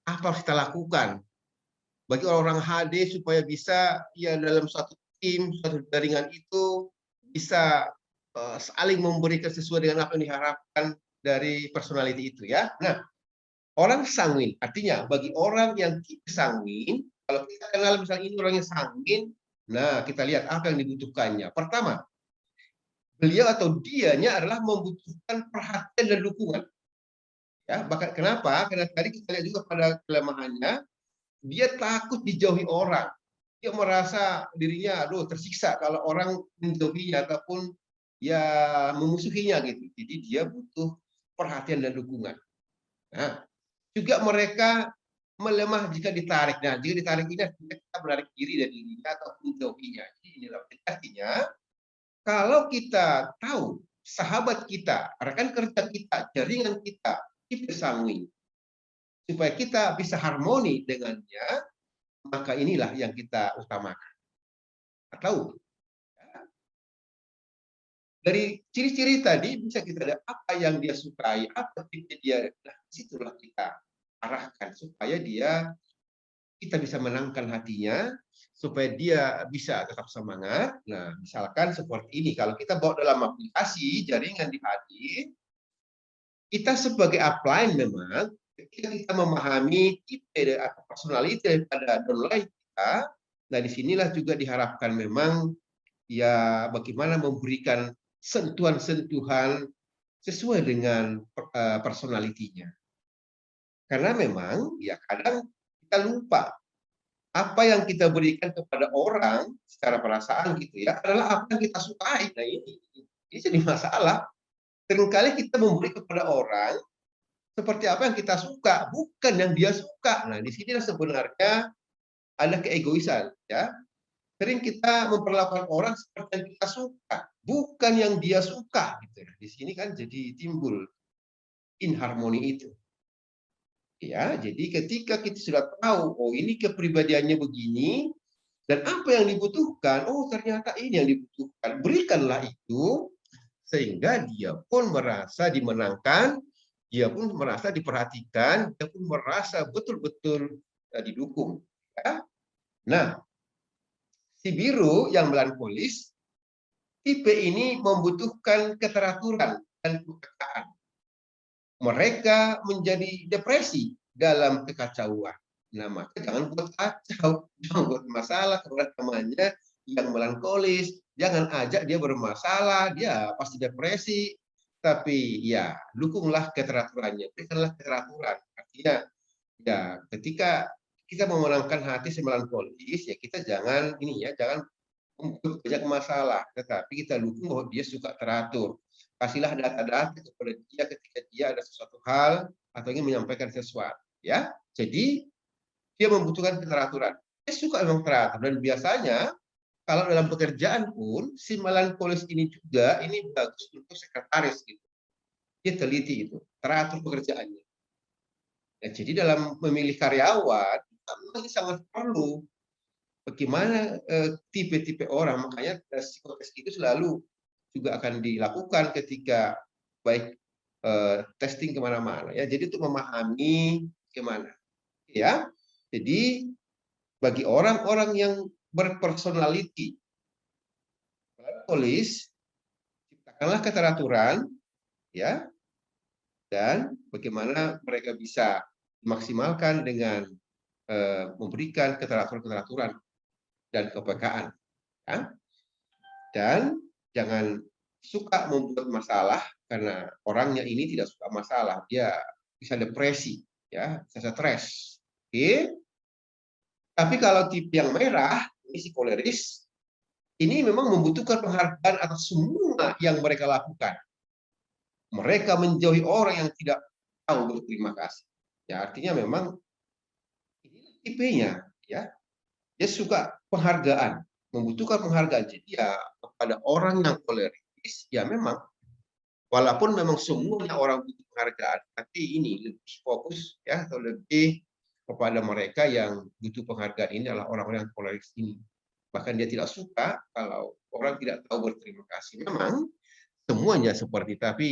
S1: apa harus kita lakukan bagi orang-orang HD supaya bisa ya dalam suatu tim, suatu jaringan itu bisa saling memberikan sesuai dengan apa yang diharapkan dari personality itu ya. Nah, orang sanguin, artinya bagi orang yang tipe sanguin, kalau kita kenal misalnya ini orangnya sanguin, nah kita lihat apa yang dibutuhkannya. Pertama, beliau atau dianya adalah membutuhkan perhatian dan dukungan. Ya, bahkan kenapa? Karena tadi kita lihat juga pada kelemahannya, dia takut dijauhi orang. Dia merasa dirinya aduh tersiksa kalau orang menjauhinya ataupun ya memusuhinya gitu. Jadi dia butuh perhatian dan dukungan. Nah, juga mereka melemah jika ditarik. Nah, jika ditarik ini artinya kita menarik diri dari dirinya ataupun menjauhinya. Jadi inilah artinya kalau kita tahu sahabat kita, rekan kerja kita, jaringan kita tipe sanguin, supaya kita bisa harmoni dengannya, maka inilah yang kita utamakan. Atau dari ciri-ciri tadi bisa kita lihat apa yang dia sukai, apa tipe dia. Nah, situlah kita arahkan supaya kita bisa menangkan hatinya, supaya dia bisa tetap semangat. Nah, misalkan seperti ini, kalau kita bawa dalam aplikasi jaringan di hati, kita sebagai upline memang ketika kita memahami tipe atau personality daripada downline kita, nah disinilah juga diharapkan memang ya bagaimana memberikan sentuhan-sentuhan sesuai dengan personalitinya. Karena memang ya kadang kita lupa apa yang kita berikan kepada orang secara perasaan gitu ya adalah apa yang kita sukai. Nah ini jadi masalah. Seringkali kita memberi kepada orang seperti apa yang kita suka, bukan yang dia suka. Nah, di sini sebenarnya ada keegoisan, ya. Sering kita memperlakukan orang seperti yang kita suka, bukan yang dia suka. Gitu. Di sini kan jadi timbul inharmoni itu. Ya, jadi ketika kita sudah tahu, oh ini kepribadiannya begini, dan apa yang dibutuhkan, oh ternyata ini yang dibutuhkan, berikanlah itu, sehingga dia pun merasa dimenangkan, dia pun merasa diperhatikan, dia pun merasa betul-betul didukung. Ya. Nah, si biru yang melankolis, tipe ini membutuhkan keteraturan dan kepekaan. Mereka menjadi depresi dalam kekacauan. Nah, maka jangan buat kacau, jangan buat masalah kepada temannya yang melankolis, jangan ajak dia bermasalah, dia pasti depresi. Tapi ya, dukunglah keteraturannya, berikanlah keteraturan. Artinya, ya ketika kita memenangkan hati si melankolis, ya kita jangan jangan membuat banyak masalah, tetapi kita dukung bahwa dia suka teratur. Kasihlah data-data kepada dia ketika dia ada sesuatu hal atau ingin menyampaikan sesuatu. Ya, jadi dia membutuhkan keteraturan. Dia suka memang teratur dan biasanya kalau dalam pekerjaan pun si melankolis ini juga ini bagus untuk sekretaris gitu. Dia teliti itu, teratur pekerjaannya. Ya, jadi dalam memilih karyawan ini sangat perlu bagaimana tipe-tipe orang, makanya psikotes itu selalu juga akan dilakukan ketika baik testing kemana-mana ya. Jadi untuk memahami gimana ya. Jadi bagi orang-orang yang berpersonality tulis, ciptakanlah keteraturan ya, dan bagaimana mereka bisa dimaksimalkan dengan memberikan keteraturan dan kepekaan ya. Dan jangan suka membuat masalah karena orangnya ini tidak suka masalah, dia bisa depresi ya, bisa stres. Oke. Tapi kalau tipe yang merah, ini si koleris, ini memang membutuhkan penghargaan atas semua yang mereka lakukan. Mereka menjauhi orang yang tidak tahu berterima kasih. Ya, artinya memang ini tipenya, ya. Dia suka penghargaan, membutuhkan penghargaan. Jadi ya kepada orang yang koleris, ya memang Walaupun memang semuanya orang butuh penghargaan, tapi ini lebih fokus ya atau lebih kepada mereka yang butuh penghargaan ini adalah orang-orang yang koloris ini. Bahkan dia tidak suka kalau orang tidak tahu berterima kasih. Memang semuanya seperti, tapi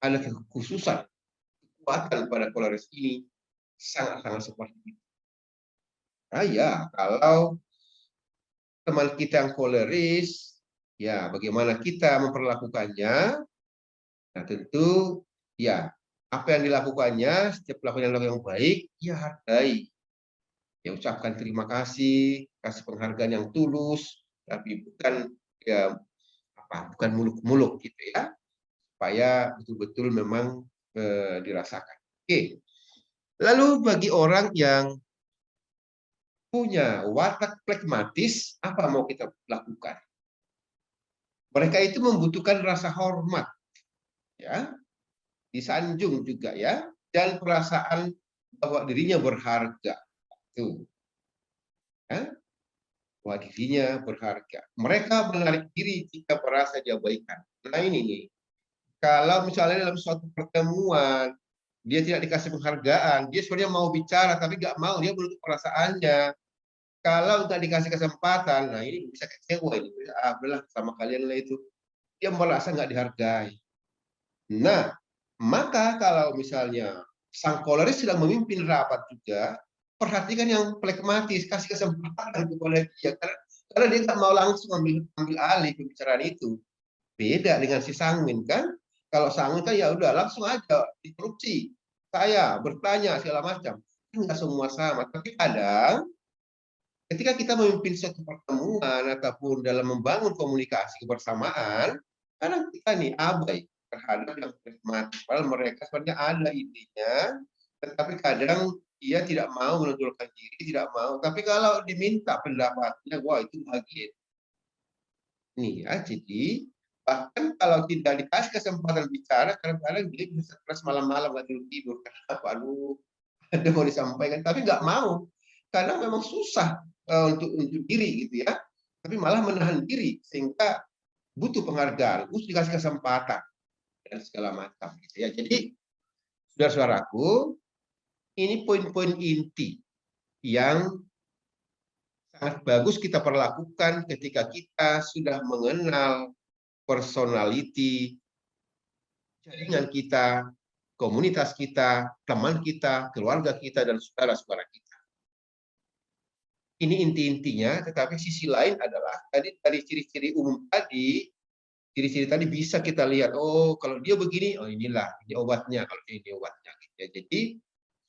S1: ada kekhususan, kekuatan pada koloris ini sangat-sangat seperti itu. Nah, ya, kalau teman kita yang koleris, ya bagaimana kita memperlakukannya. Nah, tentu ya apa yang dilakukannya, setiap pelakunya yang baik, ya hargai. Ya ucapkan terima kasih, kasih penghargaan yang tulus, tapi bukan ya bukan muluk-muluk gitu ya, supaya betul-betul memang dirasakan. Oke. Lalu bagi orang yang punya watak pragmatis, apa mau kita lakukan? Mereka itu membutuhkan rasa hormat, ya, disanjung juga ya, dan perasaan bahwa dirinya berharga. Tuh. Ya, bahwa dirinya berharga. Mereka menarik diri jika merasa diabaikan. Nah ini nih, kalau misalnya dalam suatu pertemuan dia tidak dikasih penghargaan, dia sebenarnya mau bicara tapi nggak mau, dia menutup perasaannya. Kalau nggak dikasih kesempatan, nah ini bisa kecewa ini. Belah sama kalian lah itu. Dia merasa nggak dihargai. Nah, maka kalau misalnya sang koleris sedang memimpin rapat juga, perhatikan yang pragmatis, kasih kesempatan kepada dia. Karena dia nggak mau langsung ambil alih pembicaraan itu. Beda dengan si sanguin kan. Kalau sanguin kan ya udah langsung aja interupsi. Saya bertanya segala macam. Enggak semua sama. Tapi kadang ketika kita memimpin suatu pertemuan ataupun dalam membangun komunikasi kebersamaan, kadang kita nih abai terhadap yang pragmatis. Padahal mereka sebenarnya ada idenya, tetapi kadang ia tidak mau menonjolkan diri, tidak mau. Tapi kalau diminta pendapatnya, wah itu bagian. Nih ya, jadi bahkan kalau tidak dikasih kesempatan bicara, kadang-kadang dia bisa stres malam-malam nggak tidur. Kenapa? Aduh, ada mau disampaikan, tapi nggak mau. Karena memang susah untuk diri gitu ya, tapi malah menahan diri sehingga butuh penghargaan, harus dikasih kesempatan dan segala macam gitu ya. Jadi saudara-saudaraku, ini poin-poin inti yang sangat bagus kita perlakukan ketika kita sudah mengenal personality jaringan kita, komunitas kita, teman kita, keluarga kita, dan saudara-saudara kita. Ini inti-intinya, tetapi sisi lain adalah tadi dari ciri-ciri umum tadi, ciri-ciri tadi bisa kita lihat, oh kalau dia begini, oh inilah ini obatnya, kalau ini obatnya. Ya, jadi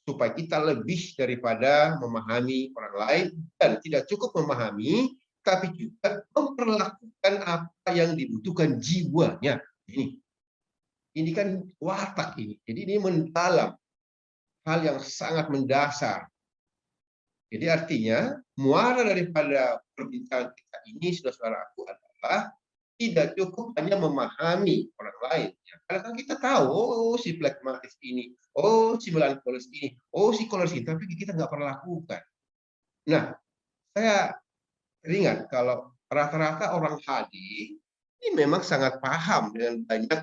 S1: supaya kita lebih daripada memahami orang lain dan tidak cukup memahami, tapi juga memperlakukan apa yang dibutuhkan jiwanya. Ini kan watak ini, jadi ini mendalam, hal yang sangat mendasar. Jadi artinya muara daripada perbincangan kita ini, saudara-saudaraku, adalah tidak cukup hanya memahami orang lain. Karena kan kita tahu, oh si pragmatis ini, oh si melankolis ini, oh si koleris ini, tapi kita nggak pernah lakukan. Nah, saya ingat kalau rata-rata orang HD ini memang sangat paham dengan banyak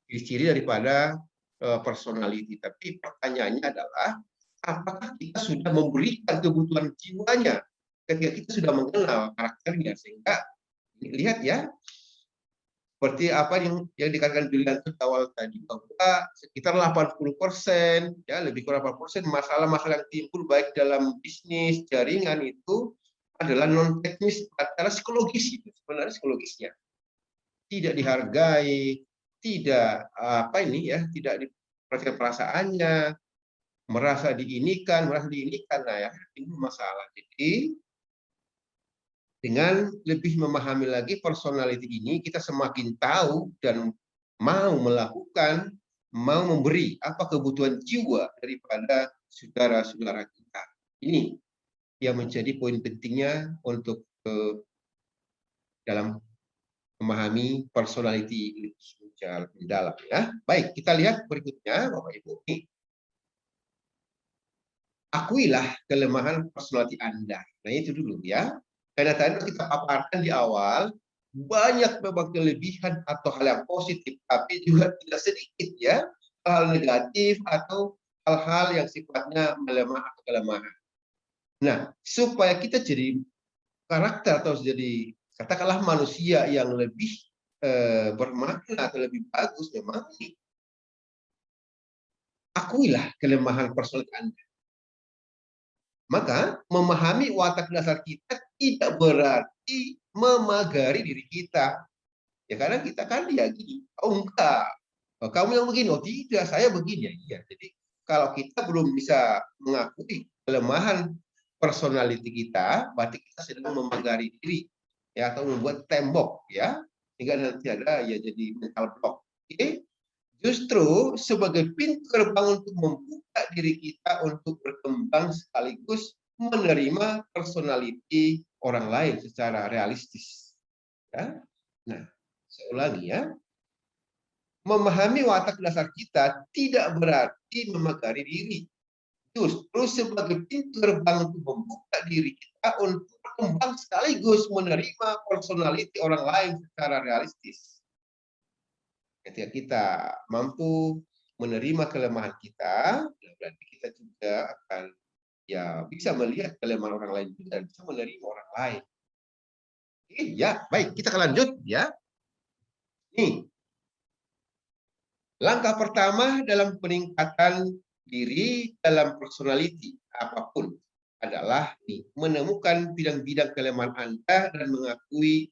S1: ciri-ciri daripada personality. Tapi pertanyaannya adalah, apakah kita sudah memberikan kebutuhan jiwanya ketika kita sudah mengenal karakternya, sehingga lihat ya seperti apa yang dikatakan Julian awal tadi, bahwa sekitar 80% ya lebih kurang 80% masalah-masalah yang timbul baik dalam bisnis jaringan itu adalah non teknis, secara psikologis. Itu sebenarnya psikologisnya tidak dihargai, tidak tidak diperhatikan perasaannya, merasa diinikan. Nah ya, ini masalah. Jadi dengan lebih memahami lagi personality ini, kita semakin tahu dan mau melakukan, mau memberi apa kebutuhan jiwa daripada saudara-saudara kita. Ini yang menjadi poin pentingnya untuk dalam memahami personality secara mendalam ya. Baik, kita lihat berikutnya Bapak Ibu. Akuilah kelemahan personality Anda. Nah itu dulu ya. Karena tadi kita paparkan di awal banyak memang kelebihan atau hal yang positif, tapi juga tidak sedikit ya hal negatif atau hal-hal yang sifatnya melemah atau kelemahan. Nah, supaya kita jadi karakter atau jadi katakanlah manusia yang lebih bermakna atau lebih bagus, memang ini akuilah kelemahan personal Anda. Maka memahami watak dasar kita tidak berarti memagari diri kita. Ya kadang kita kan ya gini, oh enggak, oh, kamu yang begini, oh tidak, saya begini. Ya, jadi kalau kita belum bisa mengakui kelemahan personality kita, berarti kita sedang memagari diri, ya, atau membuat tembok, ya, sehingga nanti ada ya jadi mental block. Oke? Justru sebagai pintu gerbang untuk membuka diri kita untuk berkembang sekaligus menerima personality orang lain secara realistis. Ya? Nah, saya ulangi ya. Memahami watak dasar kita tidak berarti memagari diri. Justru sebagai pintu gerbang untuk membuka diri kita untuk berkembang sekaligus menerima personality orang lain secara realistis. Ketika kita mampu menerima kelemahan kita, berarti kita juga akan ya bisa melihat kelemahan orang lain juga dan bisa menerima orang lain. Oke, ya, baik, kita akan lanjut ya. Nih, langkah pertama dalam peningkatan diri dalam personality apapun adalah nih, menemukan bidang-bidang kelemahan Anda dan mengakui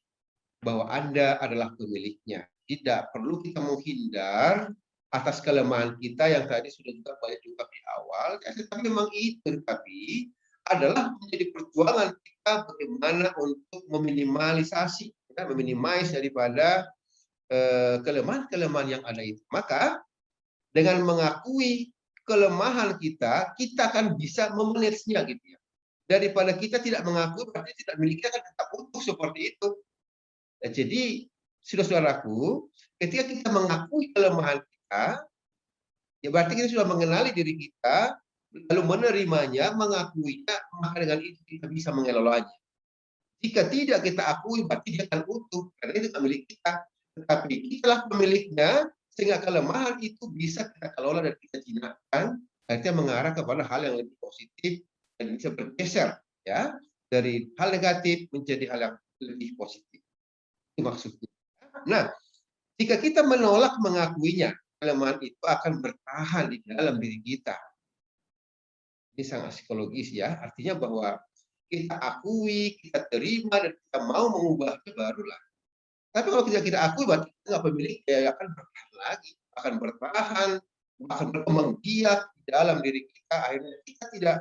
S1: bahwa Anda adalah pemiliknya. Tidak perlu kita menghindar atas kelemahan kita yang tadi sudah juga banyak diungkap di awal, tetapi memang itu tapi adalah menjadi perjuangan kita bagaimana untuk meminimalisasi, ya, meminimais daripada kelemahan-kelemahan yang ada itu. Maka dengan mengakui kelemahan kita, kita akan bisa memanage-nya gitu ya. Daripada kita tidak mengakui, berarti tidak memiliki akan tetap utuh seperti itu. Nah, jadi saudara-saudaraku, ketika kita mengakui kelemahan kita, ya berarti kita sudah mengenali diri kita, lalu menerimanya, mengakuinya, maka dengan itu kita bisa mengelolanya. Jika tidak kita akui, berarti dia akan utuh, karena itu milik kita. Tetapi kitalah pemiliknya, sehingga kelemahan itu bisa kita kelola dan kita jinakkan, akhirnya mengarah kepada hal yang lebih positif dan bisa bergeser ya dari hal negatif menjadi hal yang lebih positif. Itu maksudnya. Nah, jika kita menolak mengakuinya, kelemahan itu akan bertahan di dalam diri kita. Ini sangat psikologis ya, artinya bahwa kita akui, kita terima, dan kita mau mengubahnya barulah. Tapi kalau kita akui, berarti kita nggak pemilik, ya akan bertahan lagi, akan bertahan, akan berkembang biak di dalam diri kita. Akhirnya kita tidak,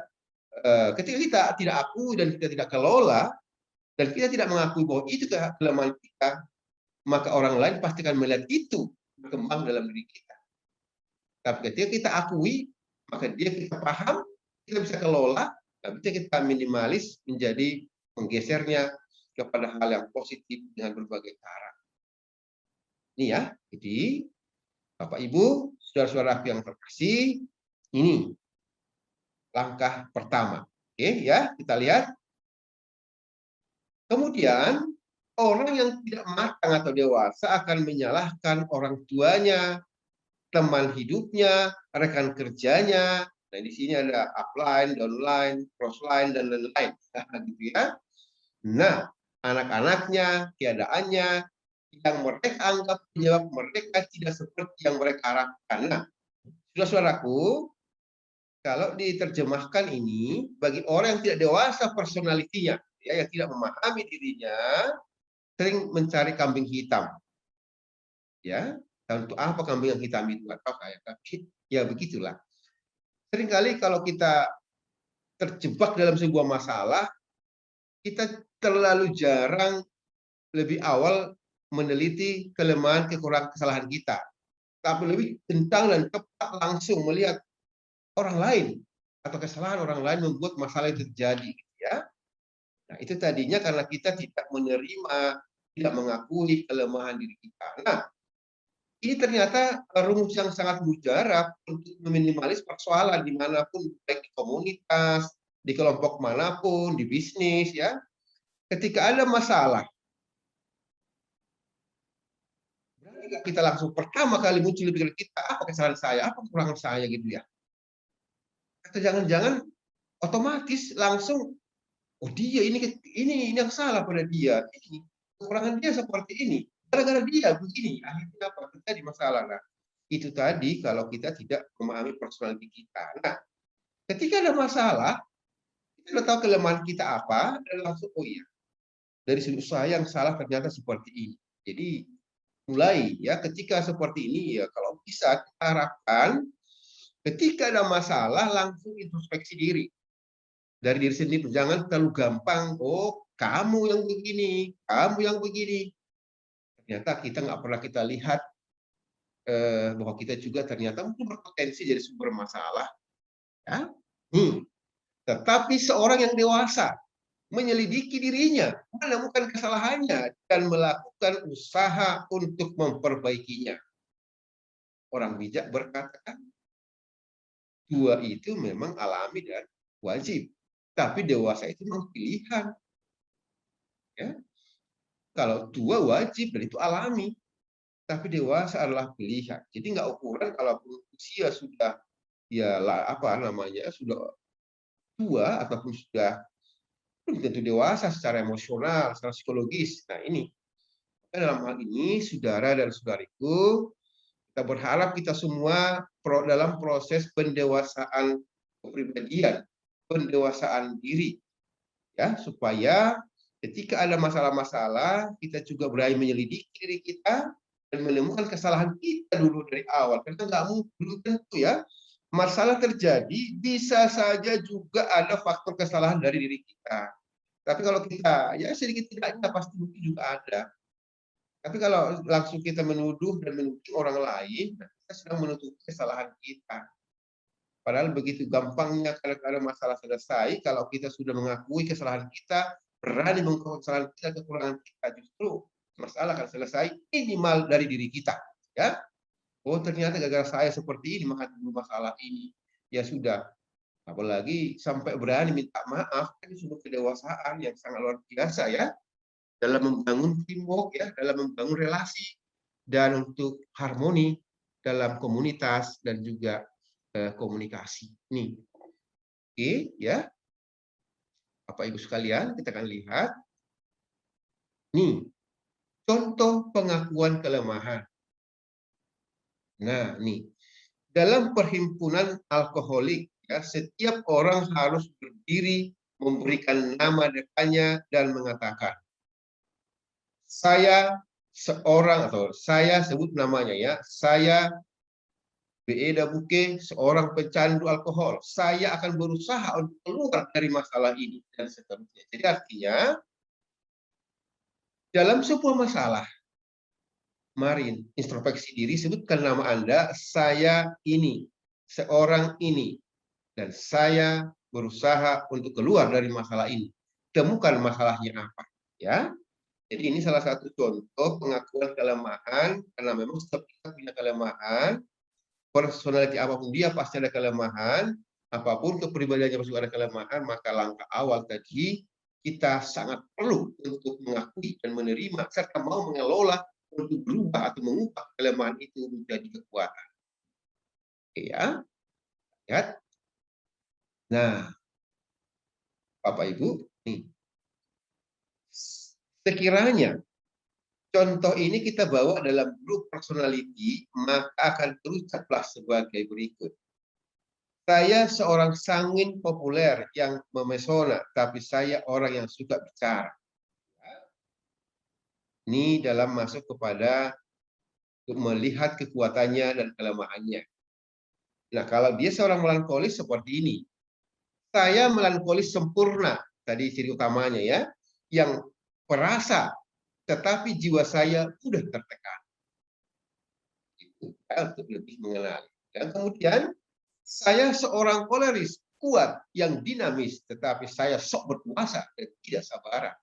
S1: ketika kita tidak akui dan kita tidak kelola, dan kita tidak mengakui bahwa itu kelemahan kita, maka orang lain pasti akan melihat itu berkembang dalam diri kita. Tapi ketika kita akui, maka dia kita paham, kita bisa kelola, dan bisa kita minimalis menjadi menggesernya kepada hal yang positif dengan berbagai cara. Ini ya, jadi Bapak Ibu, saudara-saudara yang terkasih, ini langkah pertama. Oke ya, kita lihat. Kemudian orang yang tidak matang atau dewasa akan menyalahkan orang tuanya, teman hidupnya, rekan kerjanya. Nah, di sini ada upline, downline, crossline, dan lain-lain. Gitu ya. Nah, anak-anaknya, keadaannya, yang mereka anggap penyebab mereka tidak seperti yang mereka harapkan. Nah, saudara-saudaraku, kalau diterjemahkan ini, bagi orang yang tidak dewasa personalitinya, ya, yang tidak memahami dirinya, sering mencari kambing hitam. Ya, untuk apa kambing yang hitam itu? Atau kayak, tapi ya begitulah. Seringkali kalau kita terjebak dalam sebuah masalah, kita terlalu jarang lebih awal meneliti kelemahan, kekurangan, kesalahan kita. Tapi lebih tentang dan tepat langsung melihat orang lain atau kesalahan orang lain membuat masalah itu terjadi. Ya. Nah, itu tadinya karena kita tidak menerima, tidak mengakui kelemahan diri kita. Nah, ini ternyata rumus yang sangat mujarab untuk meminimalis persoalan dimanapun, baik di komunitas, di kelompok manapun, di bisnis, ya. Ketika ada masalah, kita langsung pertama kali muncul di pikiran kita, apa kesalahan saya, apa kekurangan saya gitu ya. Atau jangan-jangan otomatis langsung, oh dia ini yang salah pada dia, ini kekurangan dia seperti ini, gara-gara dia begini, akhirnya apa terjadi masalah. Nah, itu tadi kalau kita tidak memahami personality kita. Nah, ketika ada masalah, kita udah tahu kelemahan kita apa, dan langsung, oh iya, dari sudut saya yang salah ternyata seperti ini. Jadi mulai ya ketika seperti ini ya kalau bisa kita harapkan ketika ada masalah langsung introspeksi diri dari diri sendiri, jangan terlalu gampang, oh kamu yang begini, kamu yang begini. Ternyata kita nggak pernah kita lihat bahwa kita juga ternyata mungkin berpotensi jadi sumber masalah. Ya? Tetapi seorang yang dewasa menyelidiki dirinya, menemukan kesalahannya, dan melakukan usaha untuk memperbaikinya. Orang bijak berkata, dua itu memang alami dan wajib. Tapi dewasa itu memang pilihan. Ya? Kalau tua wajib dan itu alami. Tapi dewasa adalah pilihan. Jadi nggak ukuran kalau usia sudah ya apa namanya sudah tua ataupun sudah belum tentu dewasa secara emosional, secara psikologis. Nah ini dalam hal ini saudara dan saudariku, kita berharap kita semua dalam proses pendewasaan kepribadian, pendewasaan diri, ya supaya ketika ada masalah-masalah kita juga berani menyelidiki diri kita dan menemukan kesalahan kita dulu dari awal. Karena nggak belum tentu ya masalah terjadi, bisa saja juga ada faktor kesalahan dari diri kita. Tapi kalau kita ya sedikit tidaknya pasti mungkin juga ada. Tapi kalau langsung kita menuduh dan menuduh orang lain, kita sedang menutupi kesalahan kita. Padahal begitu gampangnya kadang-kadang masalah selesai kalau kita sudah mengakui kesalahan kita, berani mengakui kesalahan kita, kekurangan kita, justru masalah akan selesai minimal dari diri kita. Ya, oh ternyata gara-gara saya seperti ini maka masalah ini. Ya sudah, apalagi sampai berani minta maaf, ini sudah kedewasaan yang sangat luar biasa ya dalam membangun teamwork ya, dalam membangun relasi dan untuk harmoni dalam komunitas dan juga komunikasi. Nih, oke ya, Bapak Ibu sekalian, kita akan lihat nih contoh pengakuan kelemahan. Nah, nih dalam perhimpunan alkoholik ya, setiap orang harus berdiri memberikan nama depannya dan mengatakan, saya seorang atau saya sebut namanya ya, saya B.E. Dabuke, seorang pecandu alkohol. Saya akan berusaha untuk keluar dari masalah ini dan seterusnya. Jadi artinya dalam sebuah masalah, mari introspeksi diri, sebutkan nama Anda, saya ini, seorang ini, dan saya berusaha untuk keluar dari masalah ini. Temukan masalahnya apa, ya. Jadi ini salah satu contoh pengakuan kelemahan, karena memang setiap kita punya kelemahan, personality apapun dia pasti ada kelemahan, apapun kepribadiannya pasti ada kelemahan, maka langkah awal tadi kita sangat perlu untuk mengakui dan menerima, serta mau mengelola untuk berubah atau mengubah kelemahan itu menjadi kekuatan. Oke ya, lihat. Nah, Bapak Ibu, nih. Sekiranya contoh ini kita bawa dalam grup personality, maka akan terucaplah sebagai berikut. Saya seorang sanguin populer yang memesona, tapi saya orang yang suka bicara. Ini dalam masuk kepada melihat kekuatannya dan kelemahannya. Nah, kalau dia seorang melankolis seperti ini. Saya melankolis sempurna, tadi ciri utamanya ya, yang perasa, tetapi jiwa saya sudah tertekan. Itu untuk lebih mengenali. Dan kemudian saya seorang koleris, kuat, yang dinamis, tetapi saya sok berkuasa dan tidak sabaran.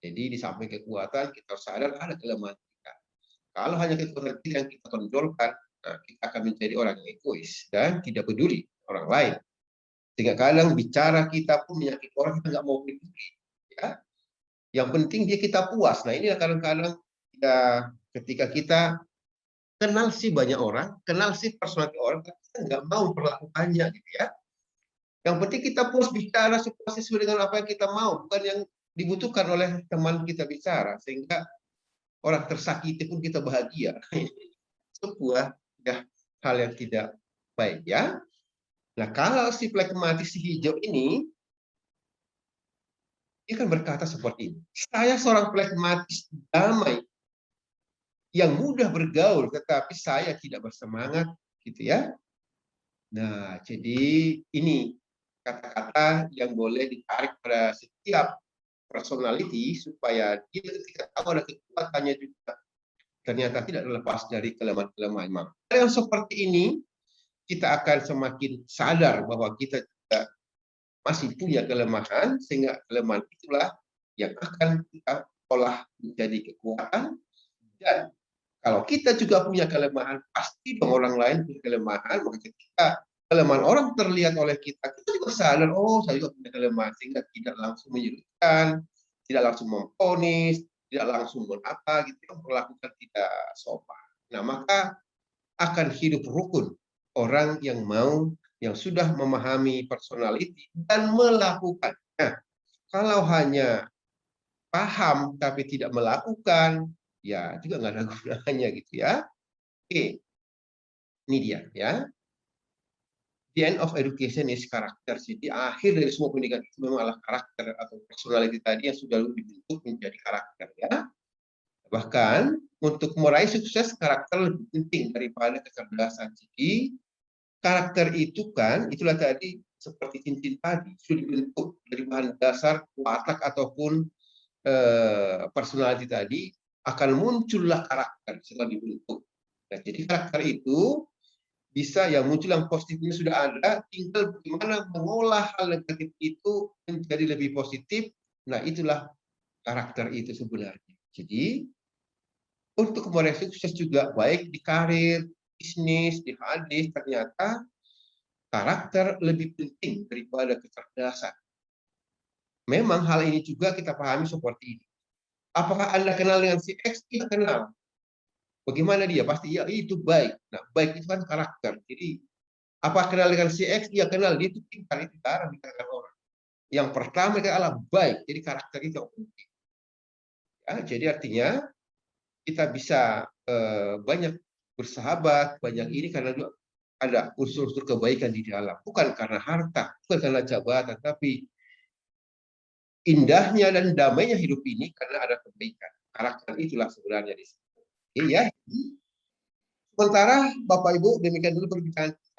S1: Jadi di samping kekuatan, kita sadar ada kelemahan kita. Kalau hanya kekuatan kita yang kita tonjolkan, nah, kita akan menjadi orang yang egois dan tidak peduli orang lain. Sehingga kadang bicara kita pun menyakiti orang, kita nggak mau peduli. Ya. Yang penting dia kita puas. Nah ini kadang-kadang kita ketika kita kenal si banyak orang, kenal si personality orang, tapi kita nggak mau perlakukannya gitu ya. Yang penting kita puas bicara sesuai dengan apa yang kita mau, bukan yang dibutuhkan oleh teman kita bicara, sehingga orang tersakiti pun kita bahagia. Sebuah ya, hal yang tidak baik ya. Nah, kalau si flekmatis si hijau ini, dia kan berkata seperti ini. Saya seorang flekmatis damai, yang mudah bergaul, tetapi saya tidak bersemangat, gitu ya. Nah, jadi ini kata-kata yang boleh ditarik pada setiap personality supaya dia ketika tahu ada kekuatannya juga ternyata tidak terlepas dari kelemahan-kelemahan imam. Yang seperti ini kita akan semakin sadar bahwa kita juga masih punya kelemahan, sehingga kelemahan itulah yang akan kita olah menjadi kekuatan. Dan kalau kita juga punya kelemahan, pasti dong orang lain punya kelemahan, maka ketika kelemahan orang terlihat oleh kita, kita juga sadar, oh saya juga punya kelemahan, sehingga tidak langsung menyudutkan, tidak langsung memvonis, tidak langsung apa gitu, melakukan tidak sopan. Nah, maka akan hidup rukun orang yang sudah memahami personality dan melakukan. Nah, kalau hanya paham tapi tidak melakukan, ya juga nggak ada gunanya gitu ya. Oke, ini dia ya. The end of education is karakter. Jadi akhir dari semua pendidikan itu memang adalah karakter atau personality tadi yang sudah dibentuk menjadi karakter ya. Bahkan untuk meraih sukses karakter lebih penting daripada kecerdasan. Jadi karakter itu kan, itulah tadi seperti cincin tadi, sudah dibentuk dari bahan dasar watak ataupun personality tadi, akan muncullah karakter setelah dibentuk. Nah, jadi karakter itu bisa yang muncul yang positifnya sudah ada, tinggal bagaimana mengolah hal negatif itu menjadi lebih positif. Nah, itulah karakter itu sebenarnya. Jadi untuk meraih sukses juga baik di karir, bisnis, di hadis, ternyata karakter lebih penting daripada kecerdasan. Memang hal ini juga kita pahami seperti ini. Apakah Anda kenal dengan si X? Iya, kenal. Bagaimana dia? Pasti ya itu baik. Nah, baik itu kan karakter. Jadi apa kenal dengan si X? Iya, kenal. Dia itu pintar, itu jarang dikatakan orang. Yang pertama adalah baik. Jadi karakter itu yang penting. Ya, jadi artinya kita bisa banyak bersahabat, banyak ini karena ada unsur-unsur kebaikan di dalam. Bukan karena harta, bukan karena jabatan, tapi indahnya dan damainya hidup ini karena ada kebaikan. Karakter itulah sebenarnya di situ. Iya. Sementara Bapak Ibu, demikian dulu perbincangan kita.